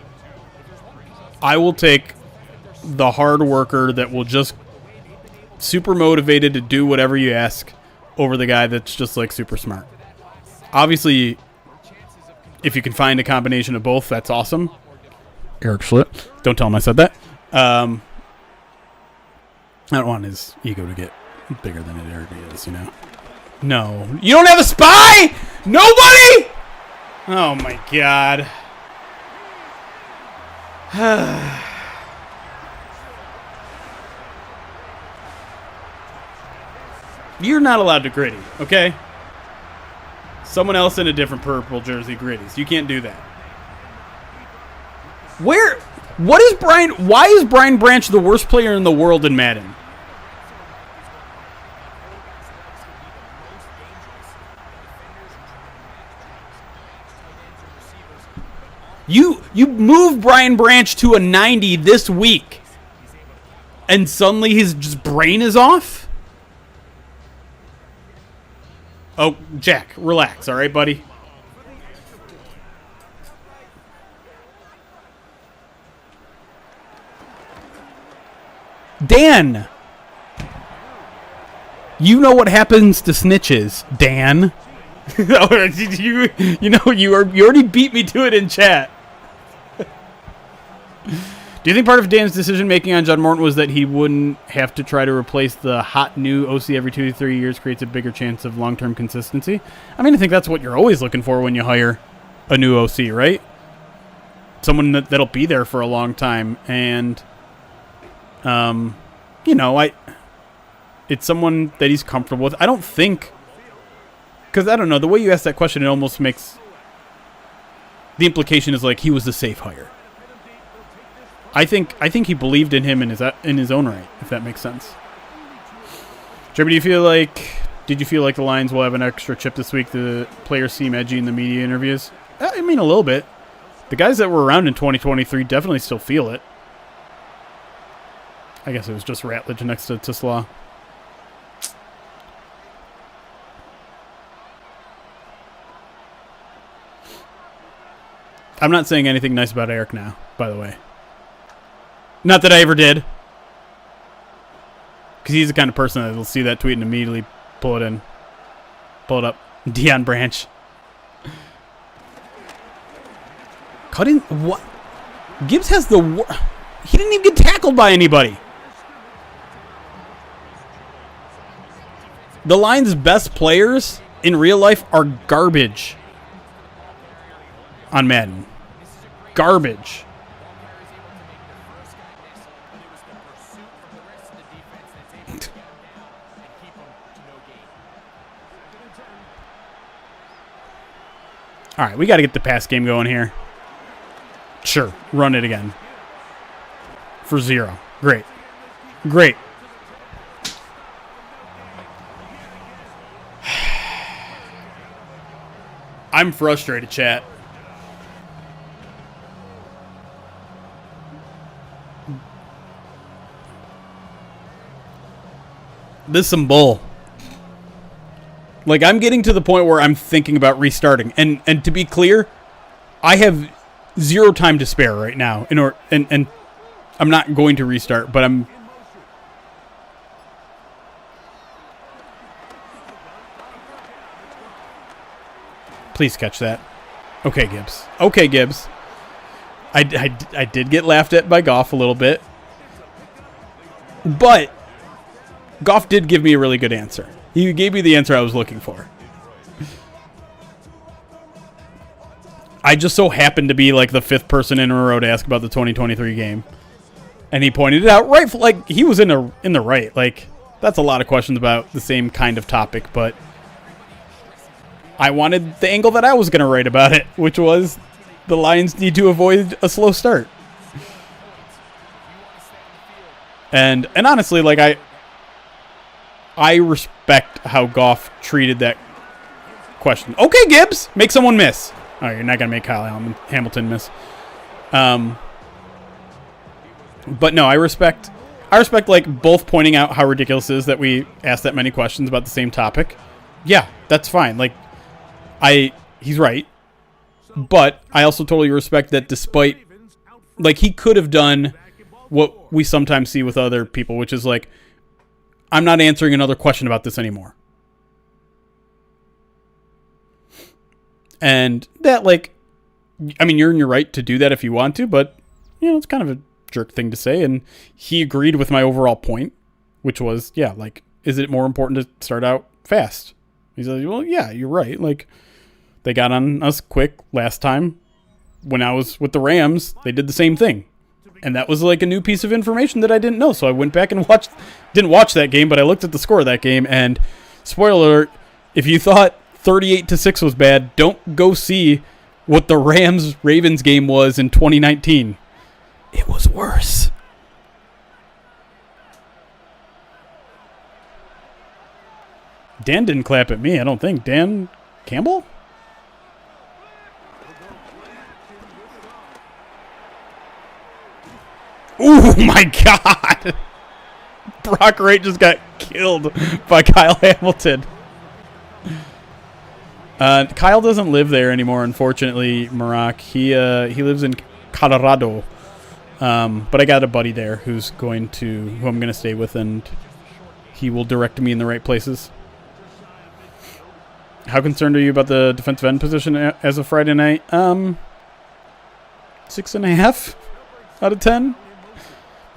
I will take the hard worker that will just super motivated to do whatever you ask over the guy that's just, like, super smart. Obviously, if you can find a combination of both, that's awesome. Eric Schlitt. Don't tell him I said that. I don't want his ego to get bigger than it already is, you know. No. You don't have a spy? Nobody? Oh, my God. You're not allowed to gritty, okay? Someone else in a different purple jersey gritties. You can't do that. Why is Brian Branch the worst player in the world in Madden? You move Brian Branch to a 90 this week, and suddenly his just brain is off? Oh, Jack, relax, all right, buddy? Dan! You know what happens to snitches, Dan. you already beat me to it in chat. Do you think part of Dan's decision-making on John Morton was that he wouldn't have to try to replace the hot new OC every 2 to 3 years creates a bigger chance of long-term consistency? I mean, I think that's what you're always looking for when you hire a new OC, right? Someone that'll be there for a long time. And, it's someone that he's comfortable with. I don't think... Because, I don't know, the way you ask that question, it almost makes... The implication is like he was the safe hire. I think he believed in him in his own right, if that makes sense. Jeremy, did you feel like the Lions will have an extra chip this week? The players seem edgy in the media interviews. I mean, a little bit. The guys that were around in 2023 definitely still feel it. I guess it was just Ratledge next to Tislaw. I'm not saying anything nice about Eric now, by the way. Not that I ever did. Because he's the kind of person that will see that tweet and immediately pull it up. Deion Branch. Cutting? What? Gibbs has the... He didn't even get tackled by anybody. The Lions' best players in real life are garbage on Madden. Garbage. All right, we got to get the pass game going here. Sure, run it again. For 0. Great. Great. I'm frustrated, chat. This is some bull. Like, I'm getting to the point where I'm thinking about restarting. And to be clear, I have 0 time to spare right now. And I'm not going to restart, but I'm... Please catch that. Okay, Gibbs. Okay, Gibbs. I did get laughed at by Goff a little bit. But Goff did give me a really good answer. He gave me the answer I was looking for. I just so happened to be like the 5th person in a row to ask about the 2023 game. And he pointed it out right, like he was in the right. Like that's a lot of questions about the same kind of topic, but I wanted the angle that I was going to write about it, which was the Lions need to avoid a slow start. And honestly, like I respect how Goff treated that question. Okay, Gibbs, make someone miss. Oh, you're not going to make Kyle Hamilton miss. But no, I respect like both pointing out how ridiculous it is that we ask that many questions about the same topic. Yeah, that's fine. Like he's right. But I also totally respect that despite like he could have done what we sometimes see with other people, which is like, I'm not answering another question about this anymore. And that, like, I mean, you're in your right to do that if you want to, but, you know, it's kind of a jerk thing to say. And he agreed with my overall point, which was, yeah, like, is it more important to start out fast? He's like, well, yeah, you're right. Like, they got on us quick last time. When I was with the Rams, they did the same thing. And that was like a new piece of information that I didn't know. So I went back and didn't watch that game, but I looked at the score of that game. And spoiler alert, if you thought 38-6 was bad, don't go see what the Rams-Ravens game was in 2019. It was worse. Dan didn't clap at me, I don't think. Dan Campbell? Oh my God! Brock Wright just got killed by Kyle Hamilton. Kyle doesn't live there anymore, unfortunately, Marak. He lives in Colorado. But I got a buddy there who I'm gonna stay with, and he will direct me in the right places. How concerned are you about the defensive end position as of Friday night? 6.5 out of 10.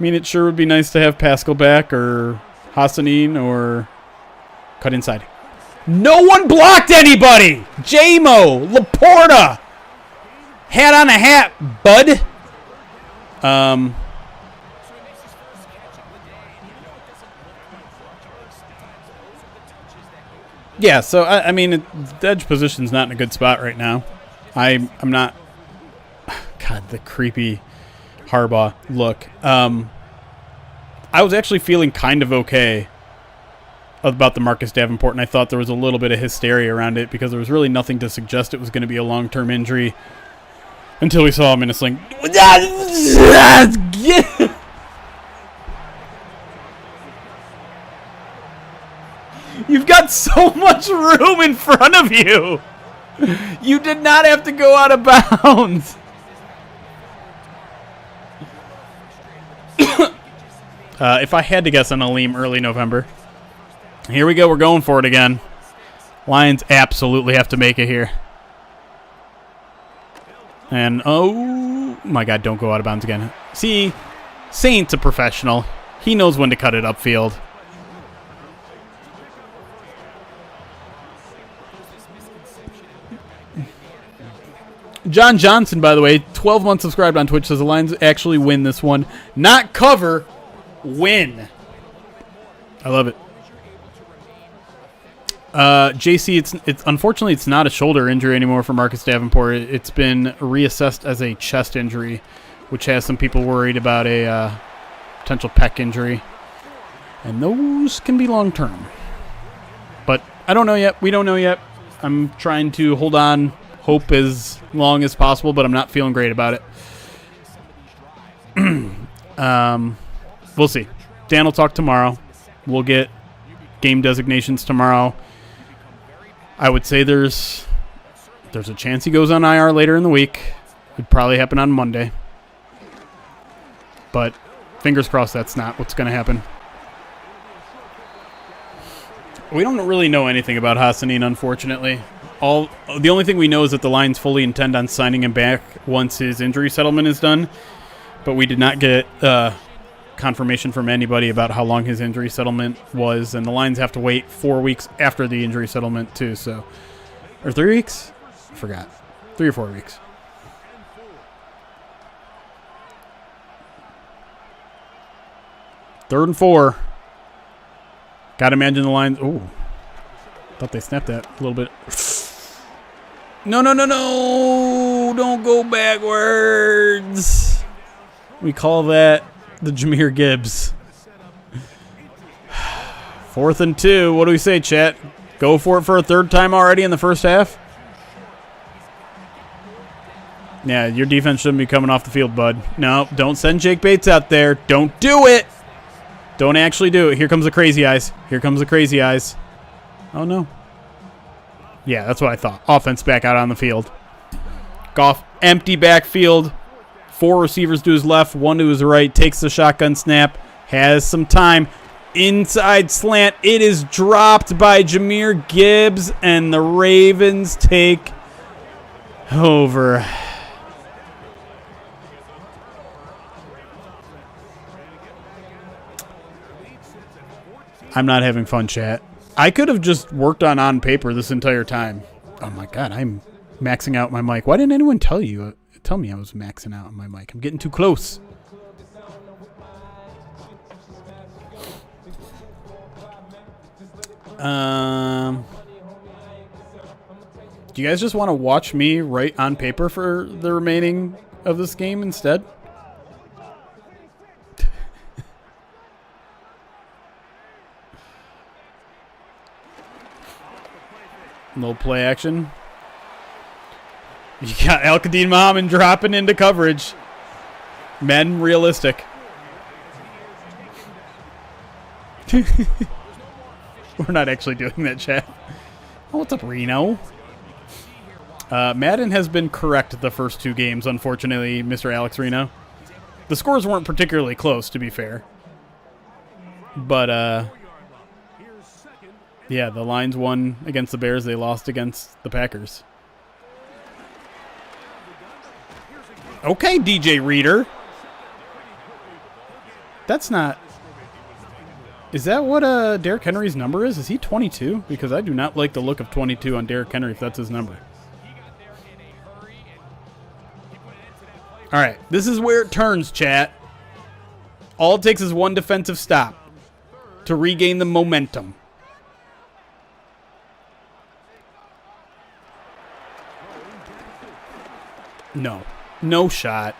I mean, it sure would be nice to have Pascal back or Hassanin or cut inside. No one blocked anybody! J-Mo, Laporta, hat on a hat, bud. Yeah, so, I mean, the edge position's not in a good spot right now. I'm not... God, the creepy Harbaugh look. I was actually feeling kind of okay about the Marcus Davenport, and I thought there was a little bit of hysteria around it because there was really nothing to suggest it was going to be a long-term injury until we saw him in a sling. You've got so much room in front of you. You did not have to go out of bounds. If I had to guess on Aleem, early November. Here we go. We're going for it again. Lions absolutely have to make it here. And, oh, my God, don't go out of bounds again. See, Saint's a professional. He knows when to cut it upfield. John Johnson, by the way, 12 months subscribed on Twitch, says the Lions actually win this one. Not cover, win. I love it. JC, it's unfortunately it's not a shoulder injury anymore for Marcus Davenport. It's been reassessed as a chest injury, which has some people worried about a potential pec injury, and those can be long term. But I don't know yet. We don't know yet. I'm trying to hold on, hope as long as possible, but I'm not feeling great about it. We'll see. Dan will talk tomorrow. We'll get game designations tomorrow. I would say there's a chance he goes on IR later in the week. It'd probably happen on Monday. But fingers crossed that's not what's going to happen. We don't really know anything about Hassanin, unfortunately. The only thing we know is that the Lions fully intend on signing him back once his injury settlement is done. But we did not get confirmation from anybody about how long his injury settlement was, and the Lions have to wait 4 weeks after the injury settlement too. So, or 3 weeks? I forgot. 3 or 4 weeks. Third and 4. Gotta imagine the lines. Oh, thought they snapped that a little bit. No, no, no, no. Don't go backwards. We call that the Jahmyr Gibbs. 4th and 2. What do we say, chat? Go for it for a 3rd time already in the first half? Yeah, your defense shouldn't be coming off the field, bud. No, don't send Jake Bates out there. Don't do it. Don't actually do it. Here comes the crazy eyes. Here comes the crazy eyes. Oh, no. Yeah, that's what I thought. Offense back out on the field. Goff, empty backfield. 4 receivers to his left, 1 to his right. Takes the shotgun snap. Has some time. Inside slant. It is dropped by Jahmyr Gibbs, and the Ravens take over. I'm not having fun, chat. I could have just worked on paper this entire time. Oh my god, I'm maxing out my mic. Why didn't anyone tell me I was maxing out on my mic? I'm getting too close. Do you guys just want to watch me write on paper for the remaining of this game instead? No play action. You got Al-Qadim Muhammad dropping into coverage. Madden realistic. We're not actually doing that, chat. Oh, what's up, Reno? Madden has been correct the first 2 games, unfortunately, Mr. Alex Reno. The scores weren't particularly close, to be fair. But, yeah, the Lions won against the Bears. They lost against the Packers. Okay, DJ Reader. That's not... Is that what Derrick Henry's number is? Is he 22? Because I do not like the look of 22 on Derrick Henry if that's his number. All right, this is where it turns, chat. All it takes is one defensive stop to regain the momentum. No. No shot.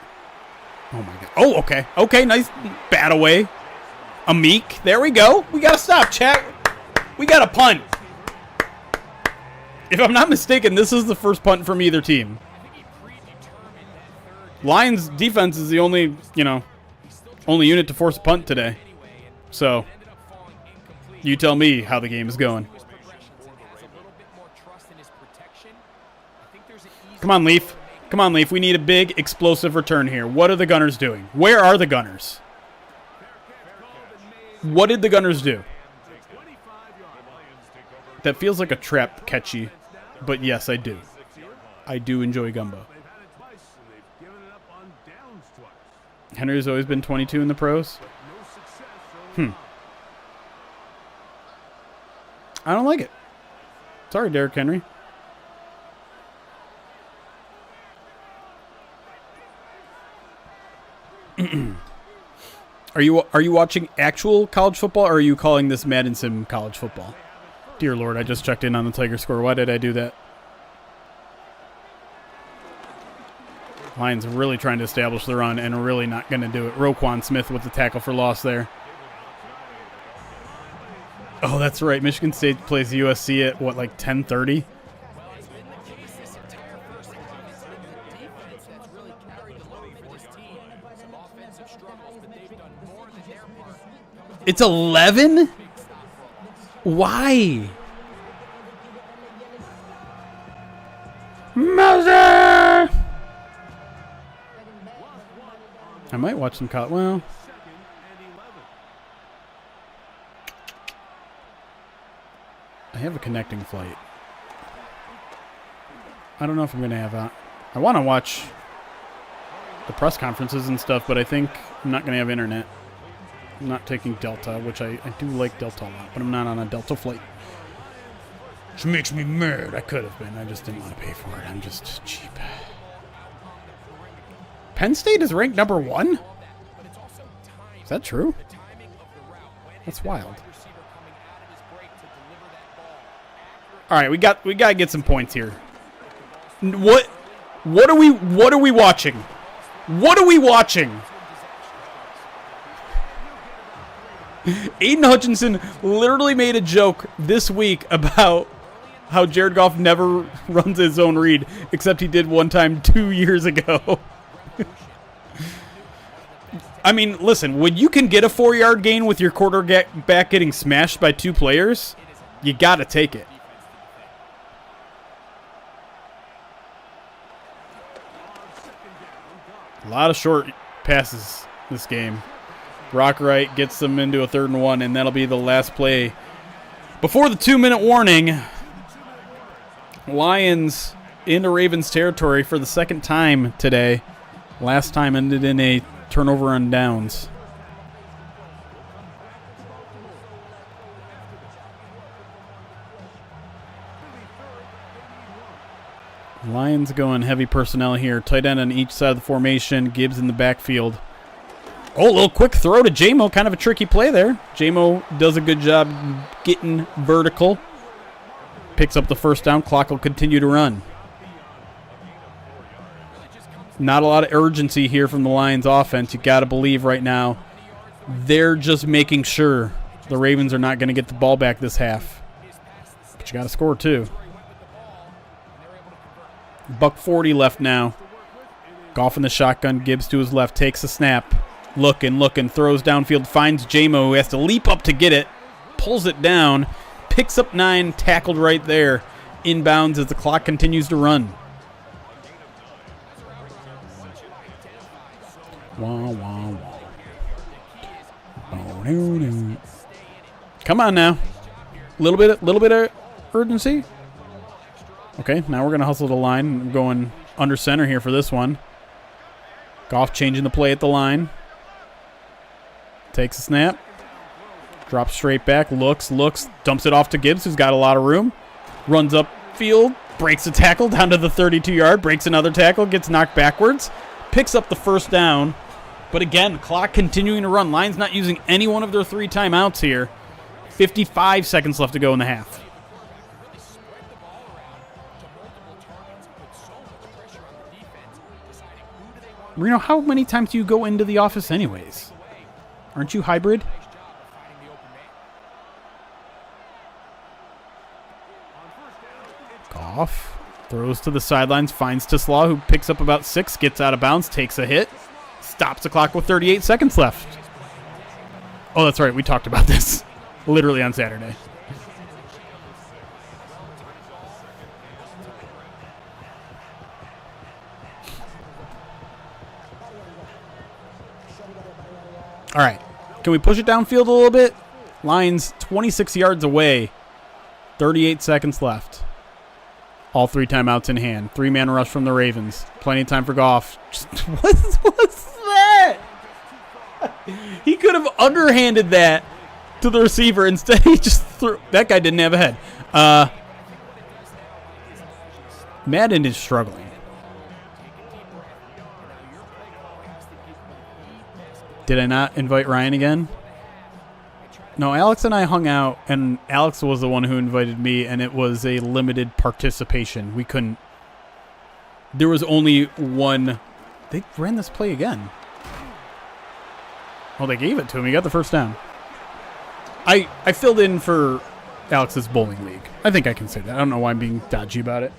Oh, my God. Oh, okay. Okay, nice bat away. A meek. There we go. We got to stop, chat. We got a punt. If I'm not mistaken, this is the first punt from either team. Lions defense is the only unit to force a punt today. So, you tell me how the game is going. Come on, Leaf. Come on, Leaf. We need a big, explosive return here. What are the Gunners doing? Where are the Gunners? What did the Gunners do? That feels like a trap catchy, but yes, I do. I do enjoy gumbo. Henry's always been 22 in the pros. I don't like it. Sorry, Derrick Henry. Are you watching actual college football, or are you calling this Madden Sim college football? Dear Lord, I just checked in on the Tiger score. Why did I do that? Lions really trying to establish the run and really not going to do it. Roquan Smith with the tackle for loss there. Oh, that's right. Michigan State plays USC at, what, like 10:30? It's 11? Why? Mother! I might watch some college. Well, I have a connecting flight. I don't know if I'm going to have a... I want to watch the press conferences and stuff, but I think I'm not going to have internet. I'm not taking Delta, which I do like Delta a lot, but I'm not on a Delta flight. Which makes me mad. I could have been. I just didn't want to pay for it. I'm just cheap. Penn State is ranked number 1? Is that true? That's wild. All right, we got to get some points here. What are we watching? What are we watching? Aiden Hutchinson literally made a joke this week about how Jared Goff never runs his own read, except he did one time 2 years ago. I mean, listen, when you can get a 4-yard gain with your quarterback getting smashed by 2 players, you got to take it. A lot of short passes this game. Rockright gets them into a 3rd and 1, and that'll be the last play before the 2-minute warning. Lions into Ravens territory for the 2nd time today. Last time ended in a turnover on downs. Lions going heavy personnel here. Tight end on each side of the formation. Gibbs in the backfield. Oh, a little quick throw to J-Mo. Kind of a tricky play there. J-Mo does a good job getting vertical. Picks up the 1st down. Clock will continue to run. Not a lot of urgency here from the Lions offense. You got to believe right now they're just making sure the Ravens are not going to get the ball back this half. But you got to score too. $1:40 left now. Goff in the shotgun. Gibbs to his left. Takes a snap. Looking. Throws downfield. Finds J-Mo, who has to leap up to get it. Pulls it down. Picks up 9. Tackled right there. Inbounds as the clock continues to run. Wah, wah, wah. Come on now. Little bit of urgency. Okay, now we're going to hustle the line. I'm going under center here for this one. Goff changing the play at the line. Takes a snap. Drops straight back. Looks. Dumps it off to Gibbs, who's got a lot of room. Runs up field. Breaks a tackle down to the 32-yard. Breaks another tackle. Gets knocked backwards. Picks up the 1st down. But again, clock continuing to run. Lions not using any one of their 3 timeouts here. 55 seconds left to go in the half. Reno, how many times do you go into the office anyways? Aren't you hybrid? Goff throws to the sidelines, finds Tislaw, who picks up about 6, gets out of bounds, takes a hit, stops the clock with 38 seconds left. Oh, that's right. We talked about this literally on Saturday. All right. Can we push it downfield a little bit? Lions 26 yards away. 38 seconds left. All 3 timeouts in hand. 3-man rush from the Ravens. Plenty of time for Goff. What's that? He could have underhanded that to the receiver. Instead, he just threw. That guy didn't have a head. Madden is struggling. Did I not invite Ryan again? No, Alex and I hung out, and Alex was the one who invited me, and it was a limited participation. We couldn't. There was only one. They ran this play again. Well, they gave it to him. He got the 1st down. I filled in for Alex's bowling league. I think I can say that. I don't know why I'm being dodgy about it.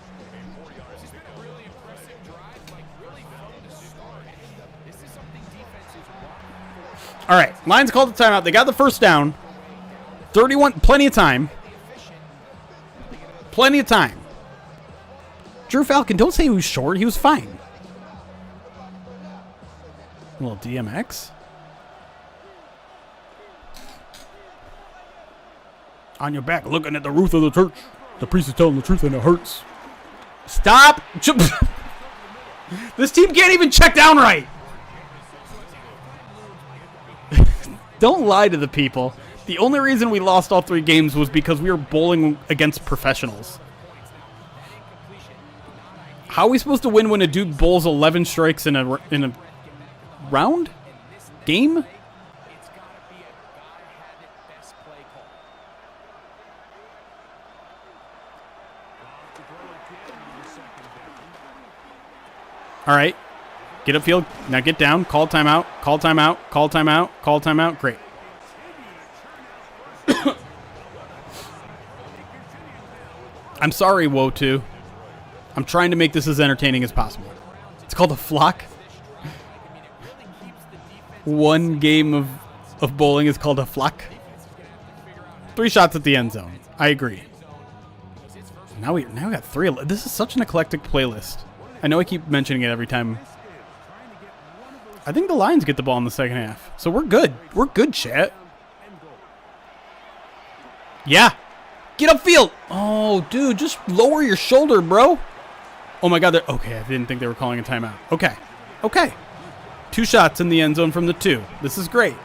All right, Lions called the timeout. They got the 1st down. 31, plenty of time. Plenty of time. Drew Falcon, don't say he was short. He was fine. A little DMX. On your back, looking at the roof of the church. The priest is telling the truth and it hurts. Stop. This team can't even check down right. Don't lie to the people. The only reason we lost all 3 games was because we were bowling against professionals. How are we supposed to win when a dude bowls 11 strikes in a round? Game? All right. Get upfield. Now get down. Call timeout. Call timeout. Call timeout. Call timeout. Great. I'm sorry, Woe2. I'm trying to make this as entertaining as possible. It's called a flock. One game of bowling is called a flock. 3 shots at the end zone. I agree. Now we got 3. This is such an eclectic playlist. I know I keep mentioning it every time. I think the Lions get the ball in the second half. So we're good. We're good, chat. Yeah. Get upfield. Oh, dude, just lower your shoulder, bro. Oh, my God. Okay, I didn't think they were calling a timeout. Okay. Okay. 2 shots in the end zone from the 2. This is great.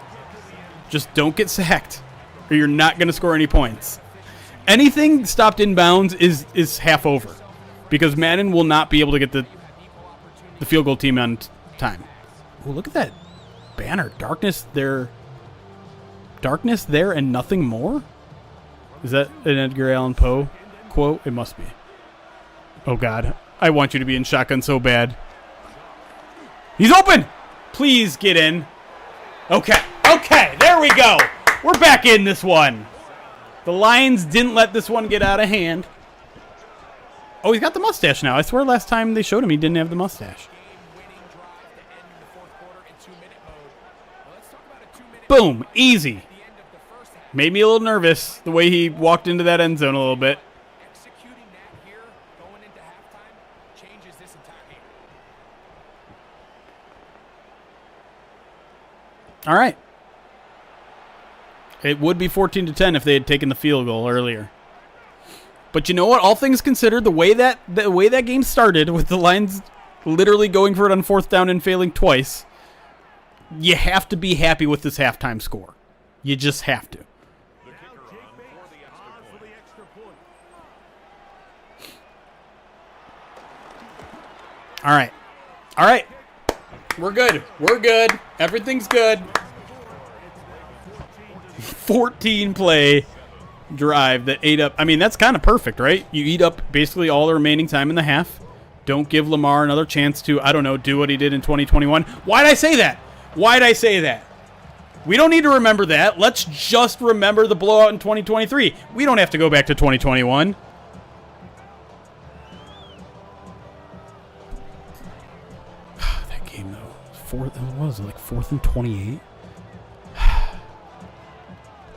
Just don't get sacked, or you're not going to score any points. Anything stopped in bounds is half over, because Madden will not be able to get the field goal team on time. Oh, look at that banner. Darkness there and nothing more? Is that an Edgar Allan Poe quote? It must be. Oh, God. I want you to be in shotgun so bad. He's open! Please get in. Okay. Okay, there we go. We're back in this one. The Lions didn't let this one get out of hand. Oh, he's got the mustache now. I swear last time they showed him he didn't have the mustache. Boom. Easy. Made me a little nervous the way he walked into that end zone a little bit. All right. It would be 14-10 if they had taken the field goal earlier. But you know what? All things considered, the way that game started, with the Lions literally going for it on 4th down and failing twice, you have to be happy with this halftime score. You just have to. All right. All right. We're good. We're good. Everything's good. 14-play drive that ate up. I mean, that's kind of perfect, right? You eat up basically all the remaining time in the half. Don't give Lamar another chance to, I don't know, do what he did in 2021. Why'd I say that? Why'd I say that? We don't need to remember that. Let's just remember the blowout in 2023. We don't have to go back to 2021. That game, though. What was it, like 4th and 28?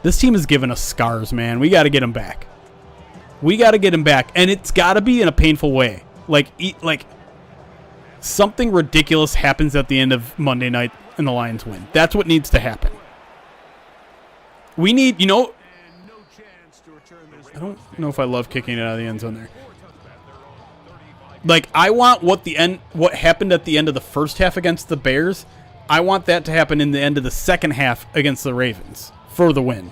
This team has given us scars, man. We got to get them back. We got to get them back. And it's got to be in a painful way. Like something ridiculous happens at the end of Monday night and the Lions win. That's what needs to happen. We need, I don't know if I love kicking it out of the end zone there. Like, I want what happened at the end of the first half against the Bears. I want that to happen in the end of the second half against the Ravens for the win.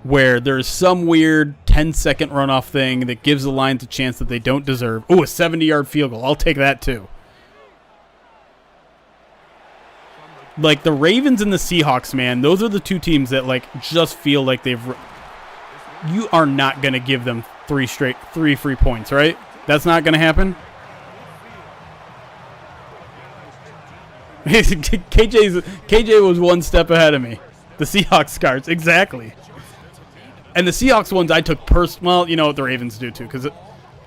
Where there's some weird 10-second runoff thing that gives the Lions a chance that they don't deserve. Ooh, a 70-yard field goal. I'll take that too. Like, the Ravens and the Seahawks, man, those are the 2 teams that, like, just feel like they've... You are not going to give them 3 free points, right? That's not going to happen? KJ was one step ahead of me. The Seahawks cards, exactly. And the Seahawks ones I took well, you know what the Ravens do too, because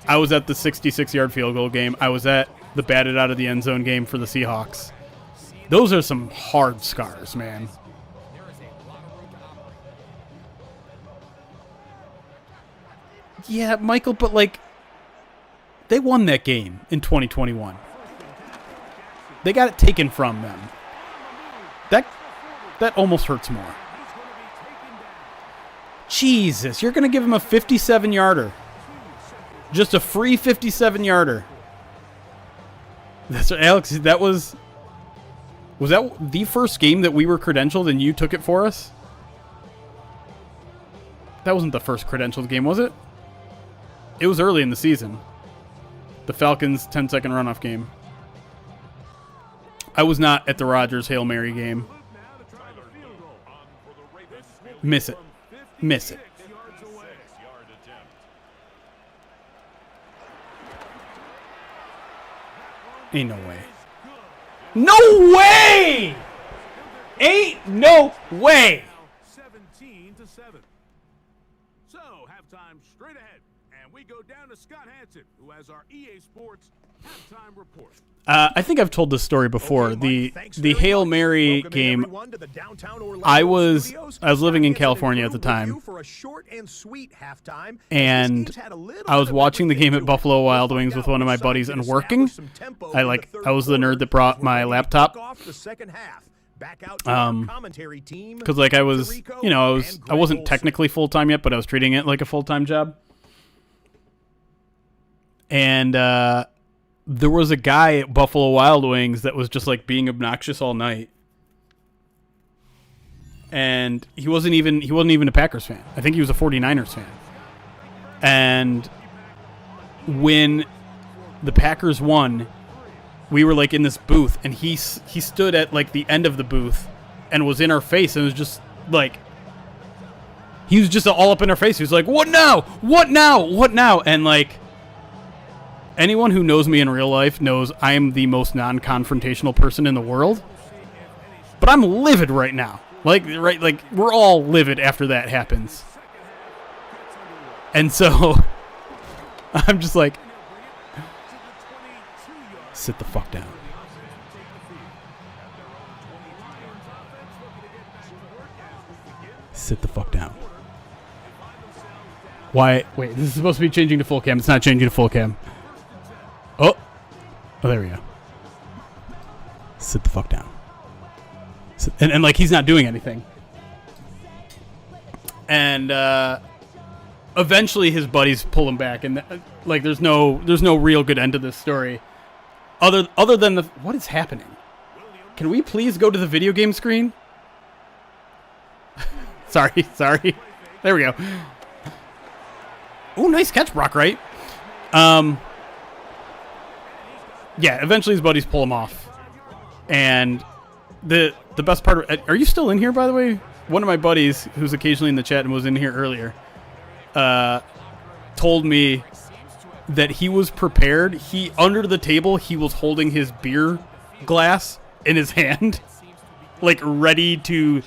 I was at the 66-yard field goal game. I was at the batted out of the end zone game for the Seahawks. Those are some hard scars, man. Yeah, Michael, but like, they won that game in 2021. They got it taken from them. That almost hurts more. Jesus, you're going to give him a 57-yarder. Just a free 57-yarder. That's Alex, that was that the first game that we were credentialed and you took it for us? That wasn't the first credentialed game, was it? It was early in the season. The Falcons 10-second runoff game. I was not at the Rodgers Hail Mary game. Miss it. Miss it. Ain't no way. No way! Ain't no way! 17-7. So, halftime straight ahead. And we go down to Scott Hansen, who has our EA Sports halftime report. I think I've told this story before. Okay, The Hail Mary game. I was living in California at the time, and I was watching the game at Buffalo Wild Wings with one of my buddies and working. I was the nerd that brought my laptop. Because I wasn't technically full time yet, but I was treating it like a full time job. And there was a guy at Buffalo Wild Wings that was just like being obnoxious all night. And he wasn't even a Packers fan. I think he was a 49ers fan. And when the Packers won, we were like in this booth, and he stood at like the end of the booth and was in our face, and was just like, he was just all up in our face. He was like, "What now? What now? What now?" And like, anyone who knows me in real life knows I am the most non-confrontational person in the world. But I'm livid right now. Like we're all livid after that happens. And so I'm just like, sit the fuck down. Sit the fuck down. Why? Wait, this is supposed to be changing to full cam. It's not changing to full cam. Oh, there we go. Sit the fuck down. And like, he's not doing anything. And eventually his buddies pull him back, and like, there's no real good end to this story. Other than what is happening? Can we please go to the video game screen? Sorry. There we go. Oh, nice catch, Brock Wright. Yeah, eventually his buddies pull him off. And the best part of, are you still in here, by the way? One of my buddies, who's occasionally in the chat and was in here earlier, told me that he was prepared. Under the table, he was holding his beer glass in his hand, like ready to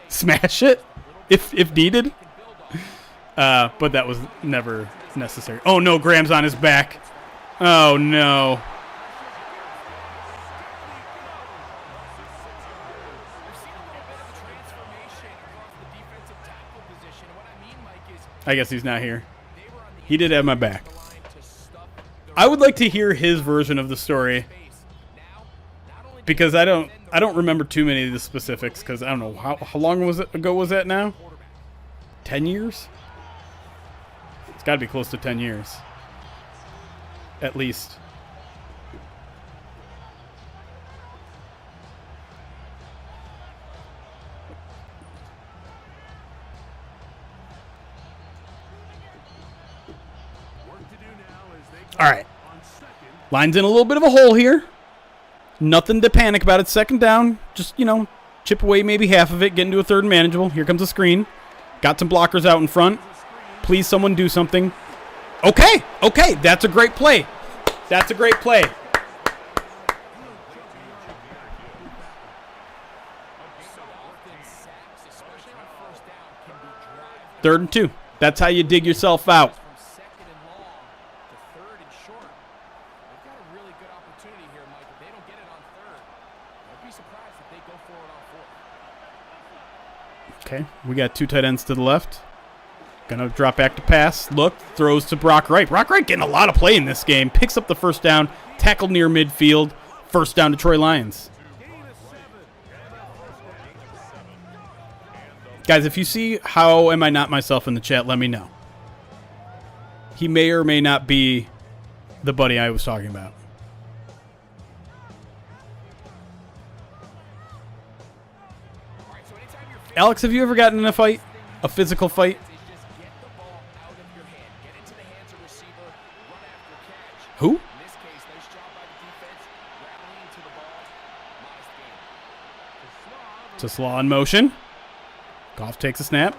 smash it if needed. But that was never necessary. Oh no, Graham's on his back. Oh no. I guess he's not here. He did have my back. I would like to hear his version of the story, because I don't remember too many of the specifics, because I don't know how long ago was that now? 10 years? It's got to be close to 10 years. At least. All right. Line's in a little bit of a hole here. Nothing to panic about. It's second down. Just, chip away maybe half of it. Get into a third and manageable. Here comes a screen. Got some blockers out in front. Please, someone do something. Okay. That's a great play. Third and 2. That's how you dig yourself out. Okay, we got 2 tight ends to the left. Gonna drop back to pass. Look, throws to Brock Wright. Brock Wright getting a lot of play in this game. Picks up the first down. Tackled near midfield. First down to Troy Lions. Guys, if you see How Am I Not Myself in the chat, let me know. He may or may not be the buddy I was talking about. Alex, have you ever gotten in a fight? A physical fight? Who? It's a slaw in motion. Goff takes a snap.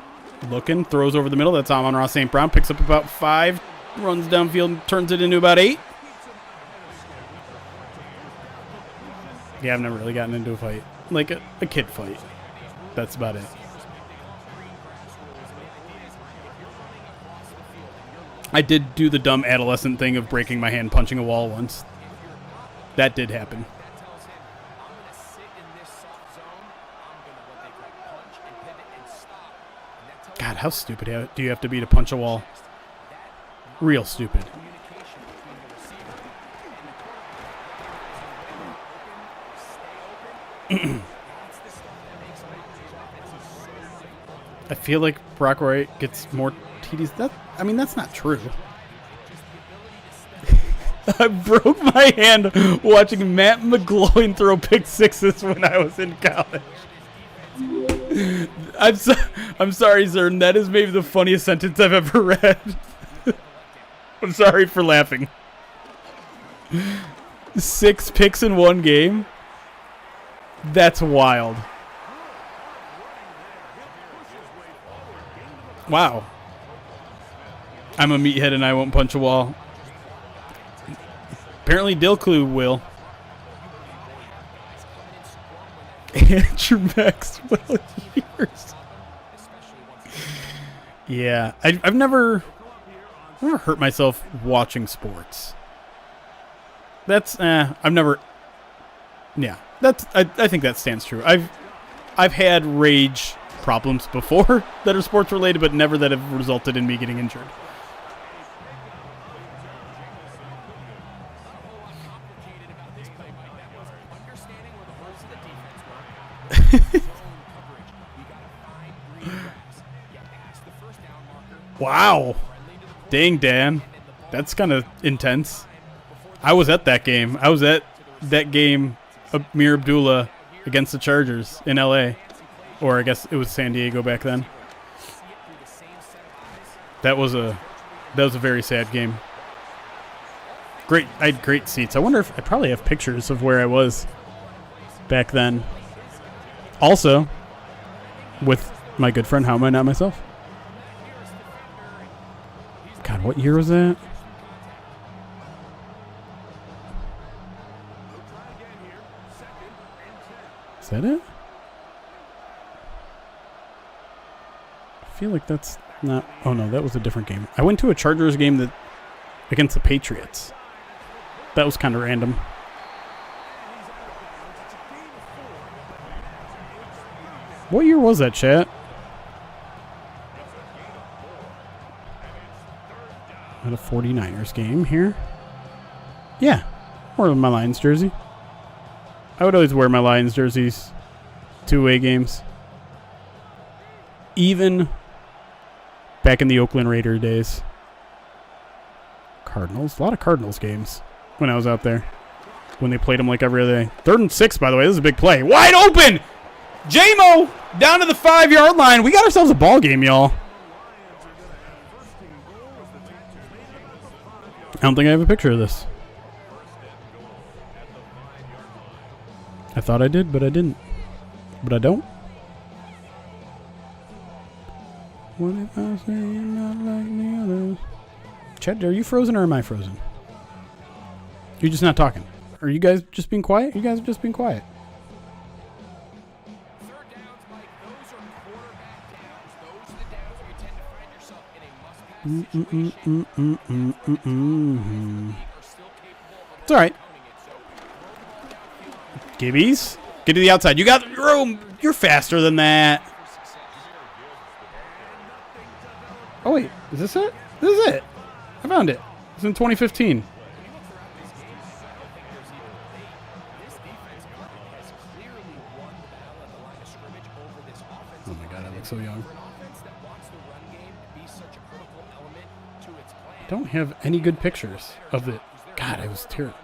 Looking, throws over the middle. That's Amon-Ra St. Brown. Picks up about 5. Runs downfield and turns it into about 8. Yeah, I've never really gotten into a fight. Like a kid fight. That's about it. I did do the dumb adolescent thing of breaking my hand punching a wall once. That did happen. God, how stupid do you have to be to punch a wall? Real stupid. I feel like Brock Wright gets more TDs. That's not true. I broke my hand watching Matt McGloin throw pick sixes when I was in college. I'm sorry, sir. That is maybe the funniest sentence I've ever read. I'm sorry for laughing. 6 picks in one game? That's wild. Wow. I'm a meathead and I won't punch a wall. Apparently Dilclu will. Andrew Maxwell years. Yeah, I've never hurt myself watching sports. I've never. Yeah, I think that stands true. I've had rage problems before that are sports related, but never that have resulted in me getting injured. Wow. Dang, Dan. That's kind of intense. I was at that game. I was at that game of Amir Abdullah against the Chargers in L.A. Or I guess it was San Diego back then. That was a very sad game. I had great seats. I wonder if I probably have pictures of where I was back then. Also, with my good friend, How Am I Not Myself? God, what year was that? Is that it? I feel like that's not... Oh, no, that was a different game. I went to a Chargers game against the Patriots. That was kind of random. What year was that, chat? At a 49ers game here. Yeah, wore my Lions jersey. I would always wear my Lions jerseys to away games. Even back in the Oakland Raider days. Cardinals. A lot of Cardinals games when I was out there. When they played them like every other day. 3rd and 6, by the way. This is a big play. Wide open! J-Mo down to the 5-yard line. We got ourselves a ball game, y'all. I don't think I have a picture of this. I thought I did, but I didn't. But I don't. What if I say you're not like the others? Chet, are you frozen or am I frozen? You're just not talking. Are you guys just being quiet? You guys are just being quiet. It's all right. Gibbies, get to the outside. You got room. You're faster than that. Oh, wait. Is this it? This is it. I found it. It's in 2015. Oh, my God. I look so young. I don't have any good pictures of it. God, I was terrible.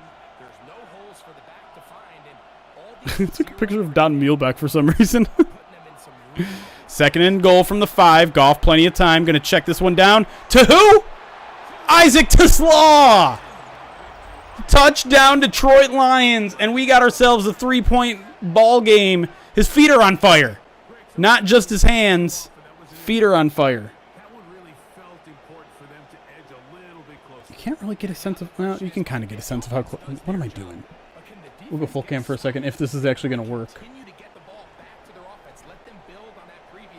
I took a picture of Don Muehlbeck for some reason. 2nd and goal from the 5. Goff, plenty of time. Going to check this one down. To who? Isaac Teslaw. Touchdown, Detroit Lions. And we got ourselves a 3-point ball game. His feet are on fire. Not just his hands. Feet are on fire. You can't really get a sense of... Well, you can kind of get a sense of how close... What am I doing? We'll go full cam for a second if this is actually going to work.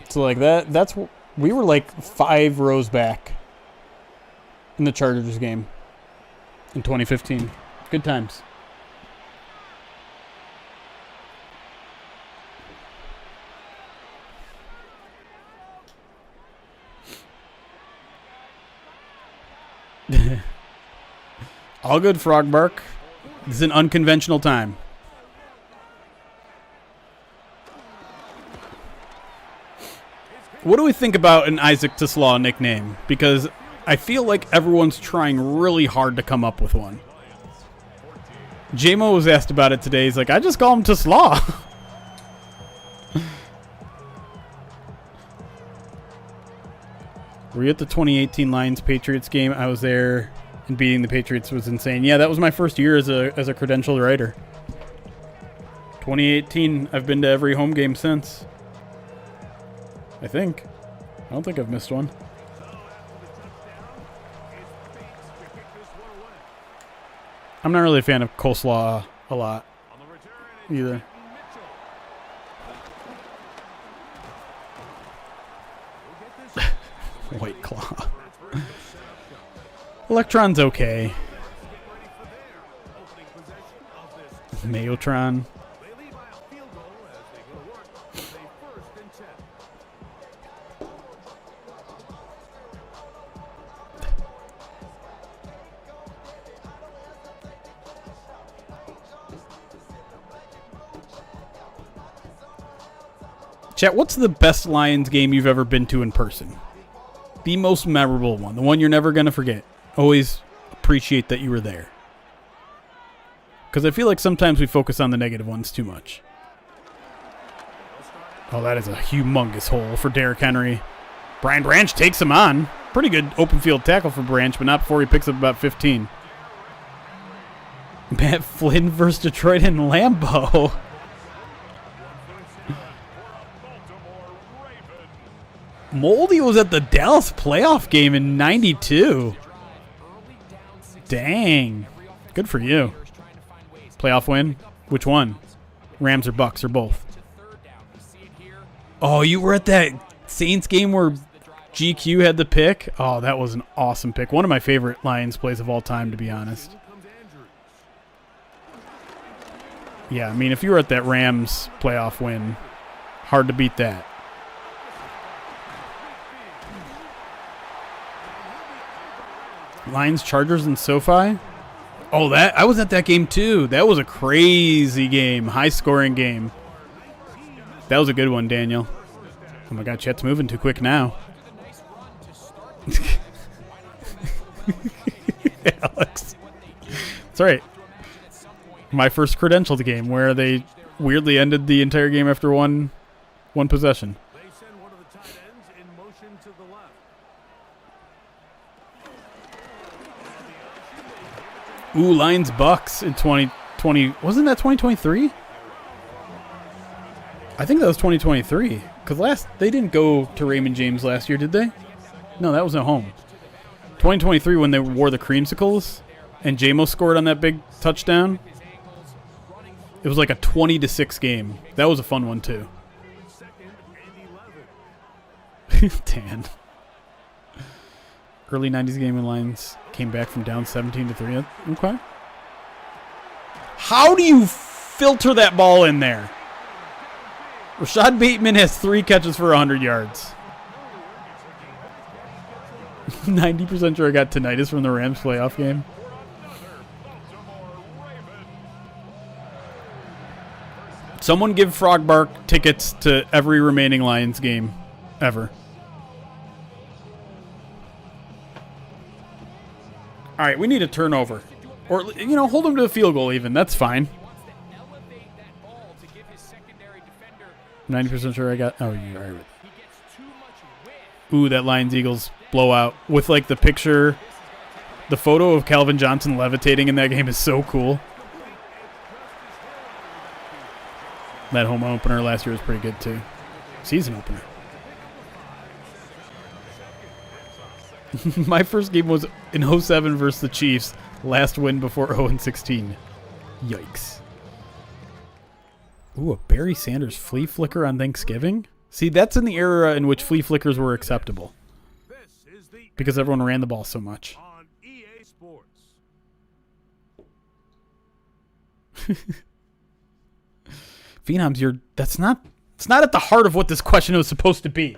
So like that's we were like 5 rows back in the Chargers game in 2015. Good times. All good, Frog Bark. This is an unconventional time. What do we think about an Isaac Teslaw nickname? Because I feel like everyone's trying really hard to come up with one. J-Mo was asked about it today. He's like, I just call him Teslaw. Were you at the 2018 Lions-Patriots game? I was there, and beating the Patriots was insane. Yeah, that was my first year as a credentialed writer. 2018, I've been to every home game since. I think. I don't think I've missed one. I'm not really a fan of coleslaw a lot either. White Claw. Electron's okay. Mayotron. Chat, what's the best Lions game you've ever been to in person? The most memorable one. The one you're never going to forget. Always appreciate that you were there. Because I feel like sometimes we focus on the negative ones too much. Oh, that is a humongous hole for Derrick Henry. Brian Branch takes him on. Pretty good open field tackle for Branch, but not before he picks up about 15. Matt Flynn versus Detroit in Lambeau. Moldy was at the Dallas playoff game in '92. Dang. Good for you. Playoff win? Which one? Rams or Bucks or both? Oh, you were at that Saints game where GQ had the pick? Oh, that was an awesome pick. One of my favorite Lions plays of all time, to be honest. Yeah, I mean, if you were at that Rams playoff win, hard to beat that. Lions, Chargers, and SoFi. Oh, that I was at that game too. That was a crazy game, high-scoring game. That was a good one, Daniel. Oh my God, chat's moving too quick now. Alex, that's right. My first credentialed game where they weirdly ended the entire game after one possession. Ooh, Lions Bucks in 2020. Wasn't that 2023? I think that was 2023. Because they didn't go to Raymond James last year, did they? No, that was at home. 2023 when they wore the creamsicles and J-Mo scored on that big touchdown. It was like a 20-6 game. That was a fun one too. Dan. Early 90s game when Lions came back from down 17-3. Okay. How do you filter that ball in there? Rashad Bateman has 3 catches for 100 yards. 90% sure I got tinnitus from the Rams playoff game. Someone give Frog Bark tickets to every remaining Lions game ever. All right, we need a turnover. Or, hold him to a field goal even. That's fine. 90% sure I got... Oh, you're all right. Ooh, that Lions-Eagles blowout. With, like, the picture... The photo of Calvin Johnson levitating in that game is so cool. That home opener last year was pretty good, too. Season opener. My first game was in 07 versus the Chiefs. Last win before 0-16. Yikes. Ooh, a Barry Sanders flea flicker on Thanksgiving? See, that's in the era in which flea flickers were acceptable. This is the Because everyone ran the ball so much. on EA Sports. Phenoms, it's not at the heart of what this question was supposed to be.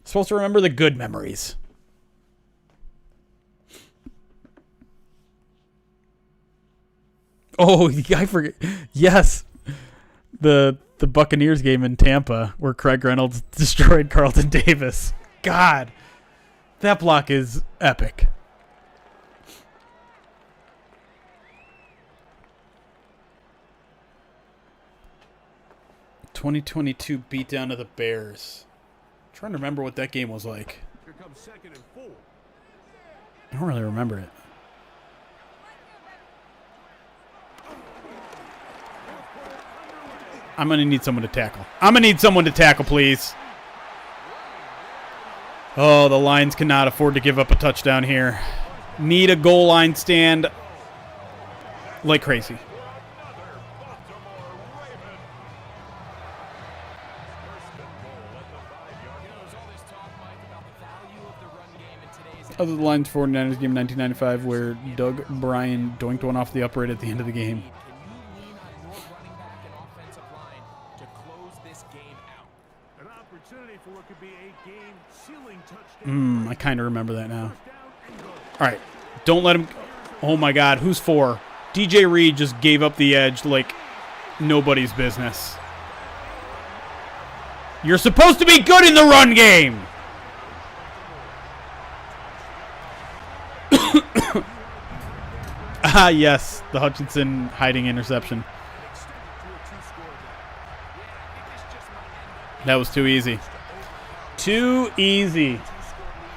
Supposed to remember the good memories. Oh, I forget. Yes. The Buccaneers game in Tampa where Craig Reynolds destroyed Carlton Davis. God. That block is epic. '22 beatdown of the Bears. I'm trying to remember what that game was like. Here comes 2nd and 4. I don't really remember it. I'm going to need someone to tackle. Please. Oh, the Lions cannot afford to give up a touchdown here. Need a goal line stand like crazy. Other than the Lions 49ers game 1995 where Doug Bryan doinked one off the upright at the end of the game. I kind of remember that now. All right. Don't let him. Oh, my God. Who's for? DJ Reed just gave up the edge like nobody's business. You're supposed to be good in the run game. Ah, yes. The Hutchinson hiding interception. That was too easy. Too easy.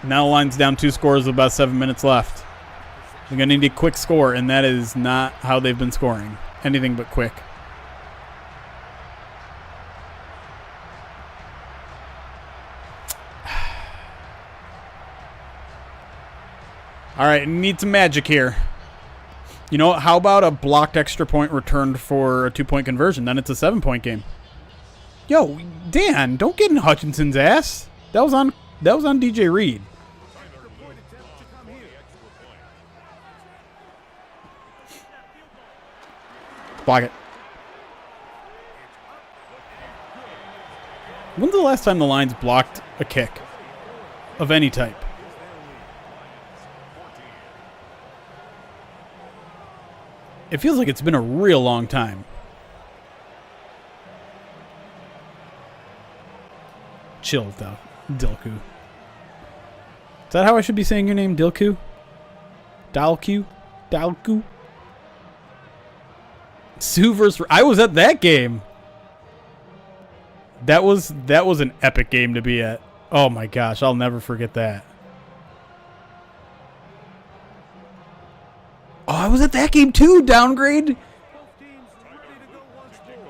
Now the line's down 2 scores with about 7 minutes left. They're going to need a quick score, and that is not how they've been scoring. Anything but quick. All right, need some magic here. You know, how about a blocked extra point returned for a 2-point conversion? Then it's a 7-point game. Yo, Dan, don't get in Hutchinson's ass. That was on DJ Reed. Block it. When's the last time the Lions blocked a kick of any type? It feels like it's been a real long time. Chill, though. Dilku. Is that how I should be saying your name? Dilku? Dalku? Dalku? Sioux versus... I was at that game. That was an epic game to be at. Oh my gosh, I'll never forget that. Oh, I was at that game too. Downgrade.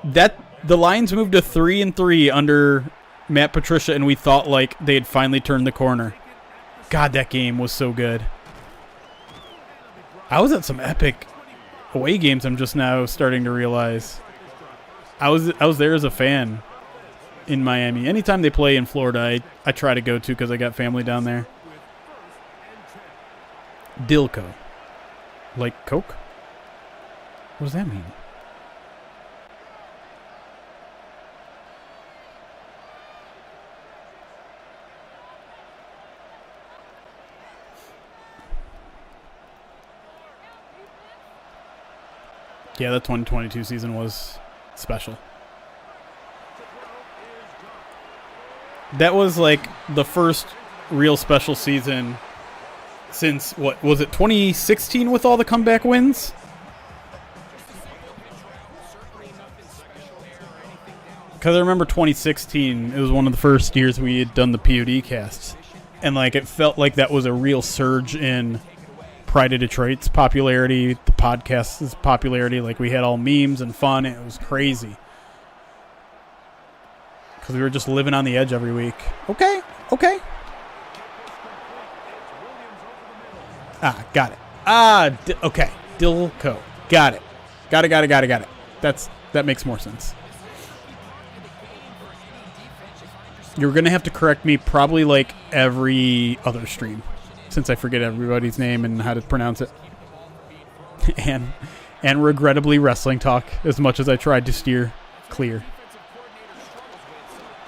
The Lions moved to 3-3 under Matt Patricia, and we thought like they had finally turned the corner. God, that game was so good. I was at some epic away games. I'm just now starting to realize. I was there as a fan in Miami. Anytime they play in Florida, I try to go to because I got family down there. Dilco. Like Coke? What does that mean? Yeah, the 2022 season was special. That was like the first real special season since, what was it, 2016 with all the comeback wins? Because I remember 2016, it was one of the first years we had done the POD casts. And like it felt like that was a real surge in Pride of Detroit's popularity, the podcast's popularity. Like we had all memes and fun. It was crazy. Because we were just living on the edge every week. Okay. Ah, got it. Okay. Dilco. Got it. Got it. That's That makes more sense. You're going to have to correct me probably like every other stream, since I forget everybody's name and how to pronounce it. And regrettably wrestling talk, as much as I tried to steer clear.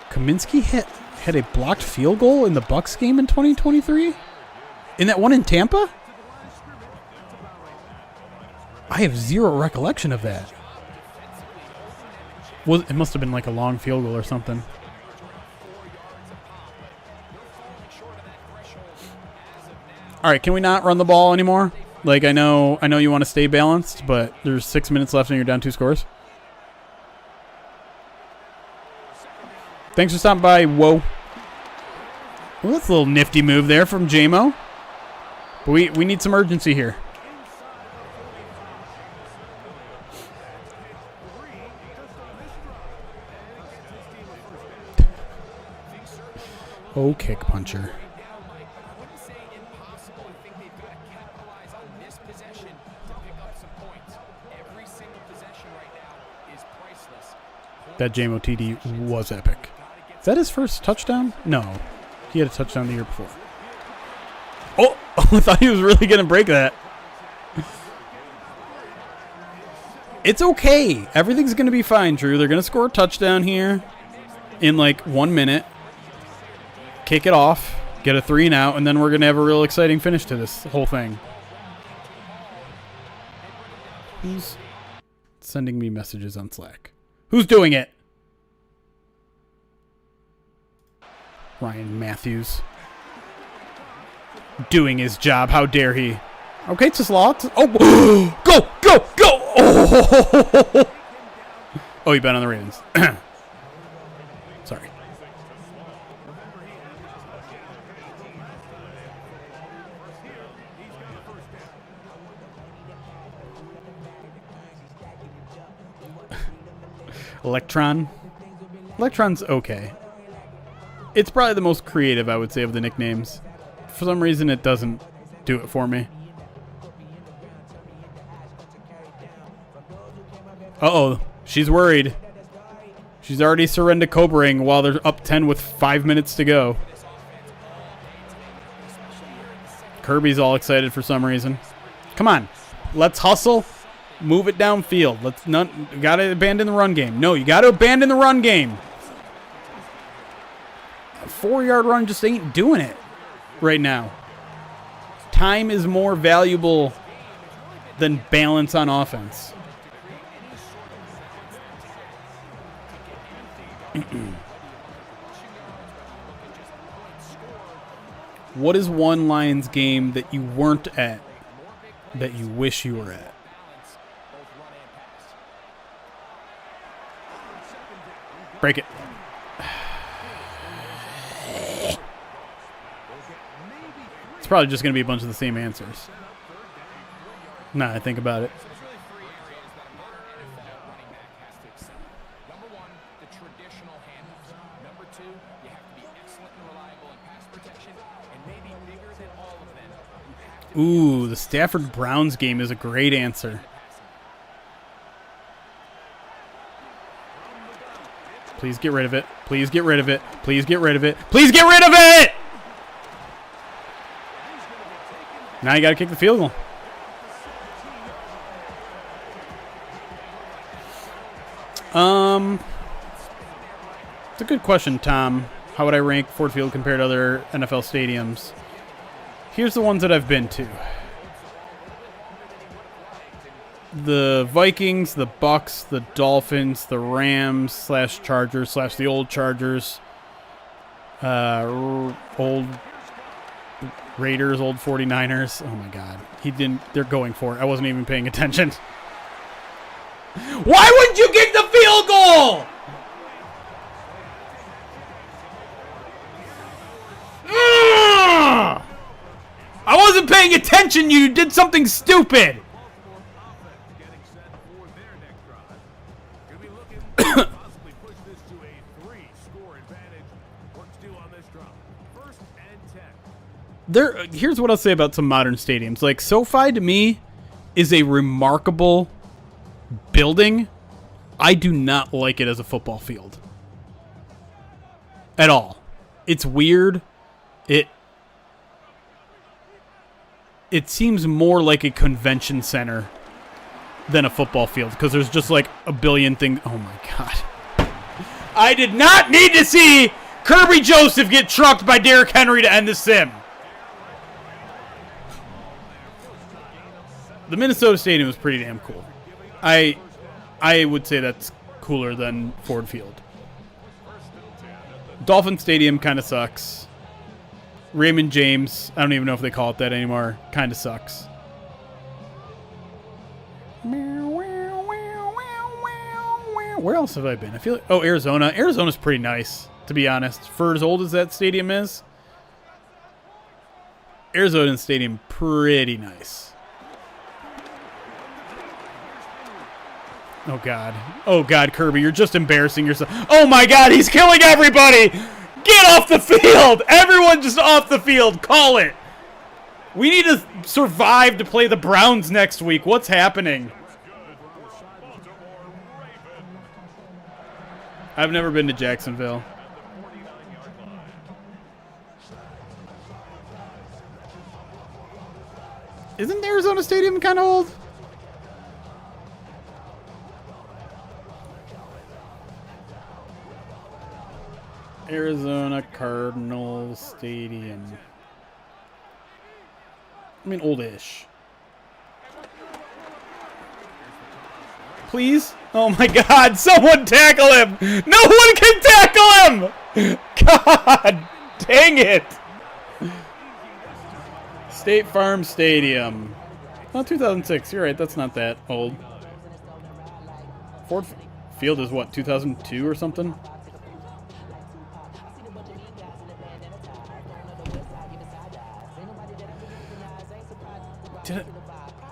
Kaminsky had a blocked field goal in the Bucs game in 2023? In that one in Tampa? I have zero recollection of that. Well, it must have been like a long field goal or something. All right, can we not run the ball anymore? Like, I know you want to stay balanced, but there's 6 minutes left and you're down 2 scores. Thanks for stopping by. Whoa. Well, that's a little nifty move there from JMO. But we need some urgency here. Oh, kick puncher. That JMO TD was epic. Is that his first touchdown? No. He had a touchdown the year before. Oh, I thought he was really going to break that. It's okay. Everything's going to be fine, Drew. They're going to score a touchdown here in like 1 minute. Kick it off. Get a 3 and out. And then we're going to have a real exciting finish to this whole thing. Who's sending me messages on Slack? Who's doing it? Ryan Matthews. Doing his job. How dare he? Okay, it's just law. Oh, go, go, go! Oh, oh, you bet on the Ravens. Sorry. Electron. Electron's okay. It's probably the most creative, I would say, of the nicknames. For some reason, it doesn't do it for me. Uh-oh. She's worried. She's already surrendered Cobraing while they're up 10 with 5 minutes to go. Kirby's all excited for some reason. Come on. Let's hustle. Move it downfield. Gotta abandon the run game. No, you gotta abandon the run game. A 4-yard run just ain't doing it right now. Time is more valuable than balance on offense. What is one Lions game that you weren't at that you wish you were at? Break it. It's probably just going to be a bunch of the same answers. Now I think about it. Ooh, the Stafford Browns game is a great answer. Please get rid of it. Please get rid of it. Please get rid of it. Please get rid of it! Now you got to kick the field goal. It's a good question, Tom. How would I rank Ford Field compared to other NFL stadiums? Here's the ones that I've been to. The Vikings, the Bucks, the Dolphins, the Rams / Chargers / the old Chargers, old Raiders, old 49ers. Oh my God. They're going for it. I wasn't even paying attention. Why wouldn't you kick the field goal? I wasn't paying attention. You did something stupid. Here's what I'll say about some modern stadiums. Like, SoFi to me is a remarkable building. I do not like it as a football field. At all. It's weird. It seems more like a convention center than a football field because there's just like a billion things. Oh my God. I did not need to see Kirby Joseph get trucked by Derrick Henry to end the sim. The Minnesota Stadium is pretty damn cool. I would say that's cooler than Ford Field. Dolphin Stadium kind of sucks. Raymond James, I don't even know if they call it that anymore, kind of sucks. Where else have I been? I feel like, Arizona. Arizona's pretty nice, to be honest. For as old as that stadium is, Arizona Stadium pretty nice. Oh, God. Oh, God, Kirby, you're just embarrassing yourself. Oh, my God, he's killing everybody. Get off the field. Everyone just off the field. Call it. We need to survive to play the Browns next week. What's happening? I've never been to Jacksonville. Isn't Arizona Stadium kind of old? Arizona Cardinals Stadium. I mean, old-ish. Please? Oh my God, someone tackle him! No one can tackle him! God dang it! State Farm Stadium. Oh, 2006. You're right, that's not that old. Ford Field is what, 2002 or something?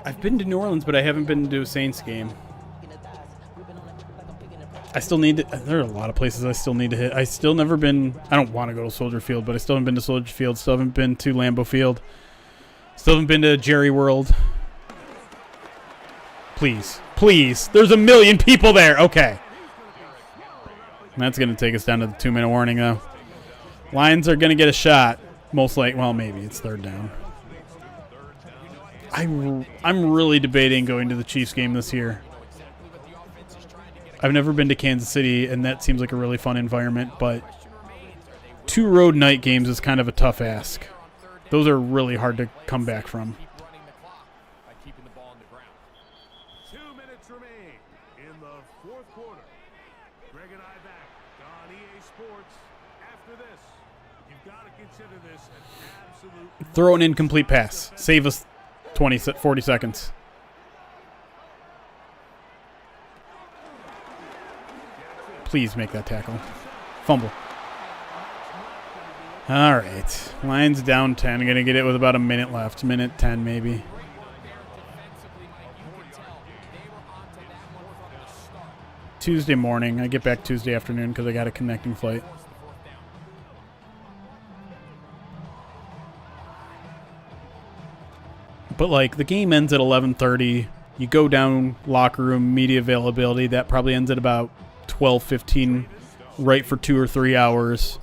I've been to New Orleans, but I haven't been to a Saints game. I still need to. There are a lot of places I still need to hit. I still never been. I don't want to go to Soldier Field, but I still haven't been to Soldier Field. Still haven't been to Lambeau Field. Still haven't been to Jerry World. Please. Please. There's a million people there. Okay. That's going to take us down to the 2-minute warning, though. Lions are going to get a shot. Most likely. Well, maybe it's third down. I'm really debating going to the Chiefs game this year. I've never been to Kansas City, and that seems like a really fun environment, but 2 road night games is kind of a tough ask. Those are really hard to come back from. 2 minutes remain in the fourth quarter. Greg and I back on EA Sports. After this, you've got to consider this an absolute... Throw an incomplete pass. Save us 40 seconds. Please make that tackle. Fumble. All right. Lions down 10. Going to get it with about a minute left. Minute 10 maybe. Tuesday morning. I get back Tuesday afternoon because I got a connecting flight. But, like, the game ends at 11:30. You go down, locker room, media availability. That probably ends at about 12:15, right for 2 or 3 hours.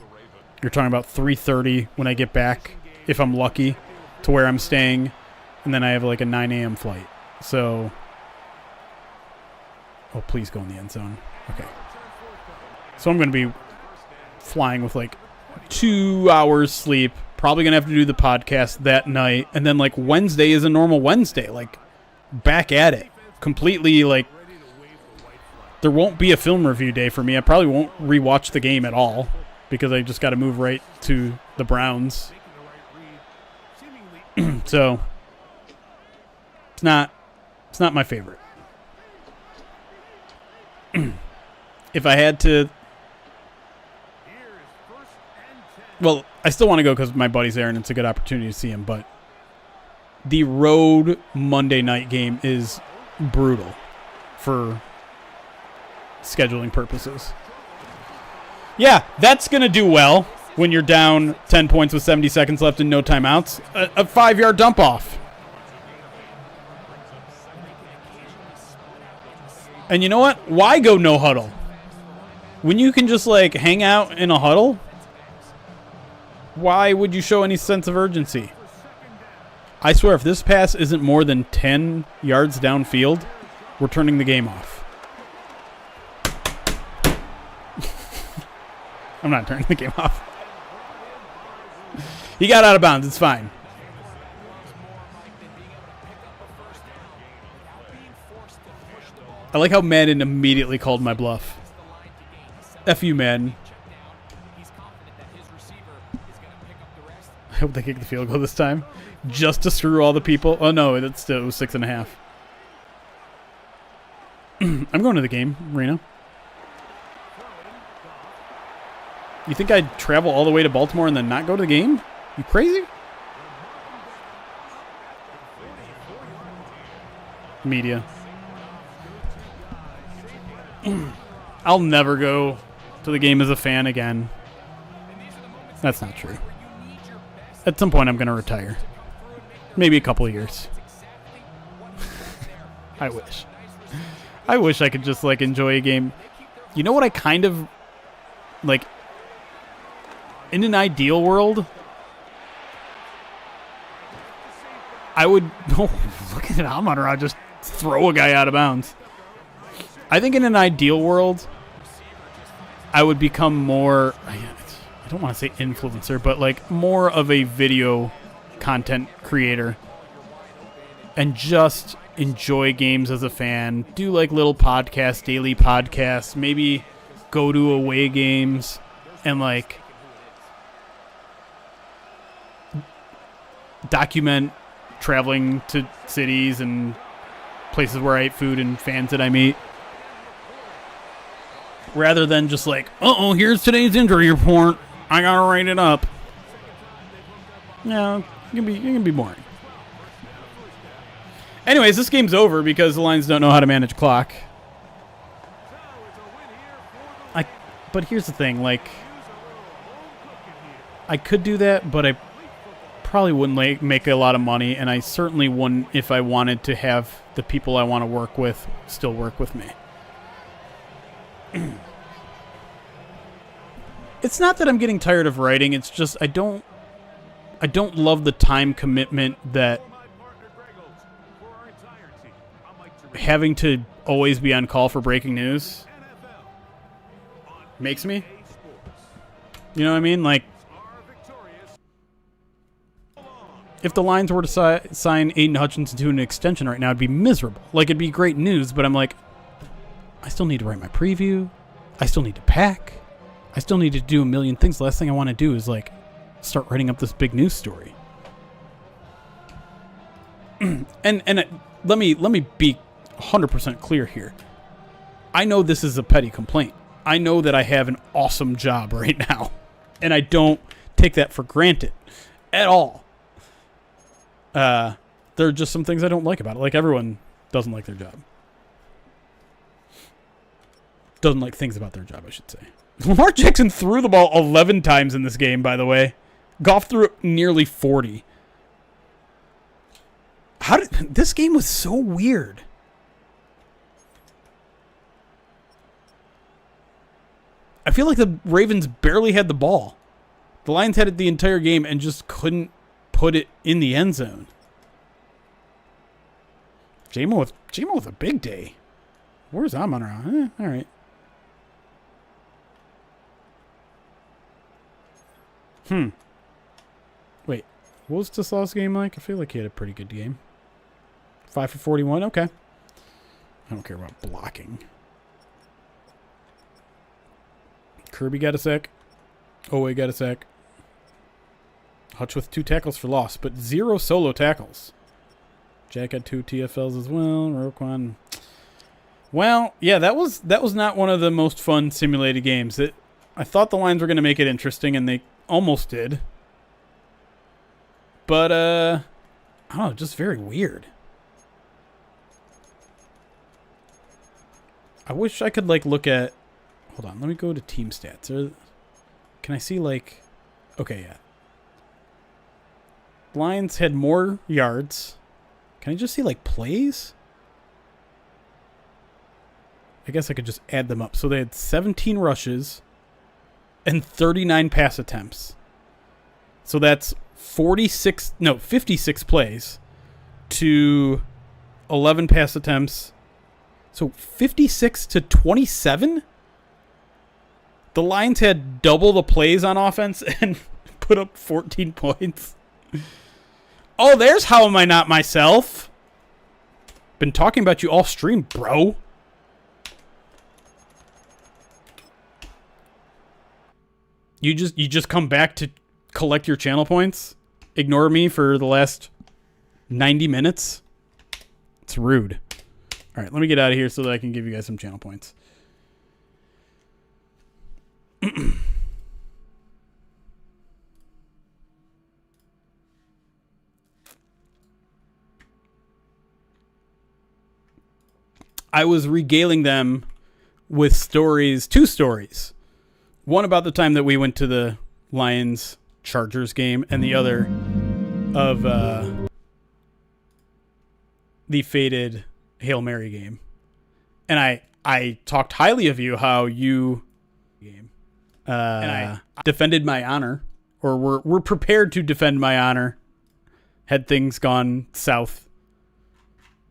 You're talking about 3:30 when I get back, if I'm lucky, to where I'm staying. And then I have, like, a 9 a.m. flight. So, oh, please go in the end zone. Okay. So I'm going to be flying with, like, 2 hours sleep. Probably going to have to do the podcast that night. And then, like, Wednesday is a normal Wednesday. Like, back at it. Completely, like, there won't be a film review day for me. I probably won't rewatch the game at all because I just got to move right to the Browns. So, it's not my favorite. If I had to... Well, I still want to go because my buddy's there and it's a good opportunity to see him, but the road Monday night game is brutal for scheduling purposes. Yeah, that's going to do well when you're down 10 points with 70 seconds left and no timeouts. A 5-yard dump off. And you know what? Why go no huddle? When you can just, like, hang out in a huddle, why would you show any sense of urgency? I swear, if this pass isn't more than 10 yards downfield, we're turning the game off. I'm not turning the game off. He got out of bounds. It's fine. I like how Madden immediately called my bluff. F you, Madden. I hope they kick the field goal this time. Just to screw all the people. Oh, no, it was 6.5. I'm going to the game, Reno. You think I'd travel all the way to Baltimore and then not go to the game? You crazy? Media. I'll never go to the game as a fan again. That's not true. At some point, I'm going to retire. Maybe a couple of years. I wish. I wish I could just, like, enjoy a game. You know what I kind of, like, in an ideal world, I would, oh, look at it, I'm on around, just throw a guy out of bounds. I think in an ideal world, I would become more, I don't want to say influencer, but like more of a video content creator and just enjoy games as a fan, do like little podcasts, daily podcasts, maybe go to away games and like document traveling to cities and places where I eat food and fans that I meet. Rather than just like, uh-oh, here's today's injury report. I gotta write it up. No, it can be boring. Anyways, this game's over because the Lions don't know how to manage clock. But here's the thing, like, I could do that, but I probably wouldn't make a lot of money, and I certainly wouldn't if I wanted to have the people I want to work with still work with me. It's not that I'm getting tired of writing, it's just I don't love the time commitment that having to always be on call for breaking news makes me. You know what I mean? Like, if the Lions were to sign Aiden Hutchinson to an extension right now, it'd be miserable. Like, it'd be great news, but I'm like, I still need to write my preview. I still need to pack. I still need to do a million things. The last thing I want to do is, like, start writing up this big news story. and let me be 100% clear here. I know this is a petty complaint. I know that I have an awesome job right now, and I don't take that for granted at all. There are just some things I don't like about it. Like, everyone doesn't like their job. Doesn't like things about their job, I should say. Lamar Jackson threw the ball 11 times in this game, by the way. Goff threw it nearly 40. This game was so weird. I feel like the Ravens barely had the ball. The Lions had it the entire game and just couldn't put it in the end zone. J-Mo with a big day. Where's Amon-Ra? All right. Wait, what was this last game like? I feel like he had a pretty good game. 5 for 41. Okay. I don't care about blocking. Kirby got a sack. Owe got a sack. Hutch with 2 tackles for loss, but 0 solo tackles. Jack had 2 TFLs as well. Roquan. Well, yeah, that was not one of the most fun simulated games. I thought the Lions were going to make it interesting, and they almost did. But, I don't know, just very weird. I wish I could, like, look at... Hold on, let me go to team stats. Can I see, like... Okay, yeah. Lions had more yards. Can I just see, like, plays? I guess I could just add them up. So they had 17 rushes and 39 pass attempts. So that's 56 plays to 11 pass attempts. So 56 to 27? The Lions had double the plays on offense and put up 14 points. Oh, there's how am I not myself? Been talking about you all stream, bro. You just come back to collect your channel points? Ignore me for the last 90 minutes? It's rude. All right, let me get out of here so that I can give you guys some channel points. I was regaling them with two stories. One about the time that we went to the Lions-Chargers game, and the other of the fated Hail Mary game. And I talked highly of you, how you and I defended my honor, or were prepared to defend my honor had things gone south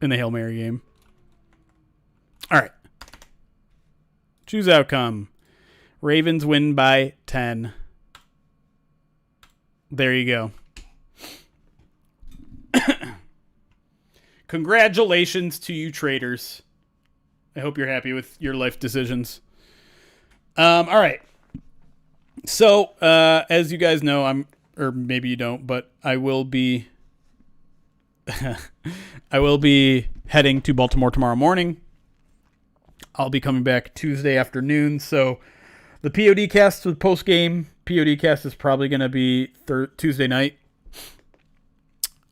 in the Hail Mary game. All right. Choose outcome. Ravens win by 10. There you go. Congratulations to you traders. I hope you're happy with your life decisions. All right. So, as you guys know, or maybe you don't, but I will be heading to Baltimore tomorrow morning. I'll be coming back Tuesday afternoon, so the POD cast with post-game POD cast is probably going to be Tuesday night.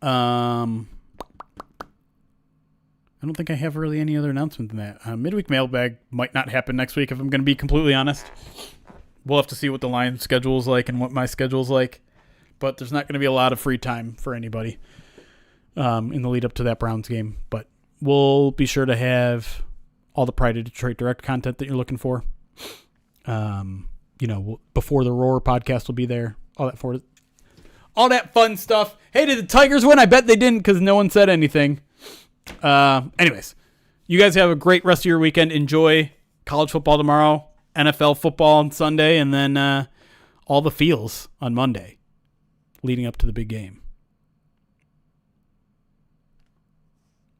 I don't think I have really any other announcement than that. Midweek mailbag might not happen next week, if I'm going to be completely honest. We'll have to see what the Lions schedule is like and what my schedule is like. But there's not going to be a lot of free time for anybody in the lead up to that Browns game. But we'll be sure to have all the Pride of Detroit Direct content that you're looking for. Before the Roar podcast will be there. All that fun stuff. Hey, did the Tigers win? I bet they didn't because no one said anything. Anyways, you guys have a great rest of your weekend. Enjoy college football tomorrow, NFL football on Sunday, and then all the feels on Monday leading up to the big game.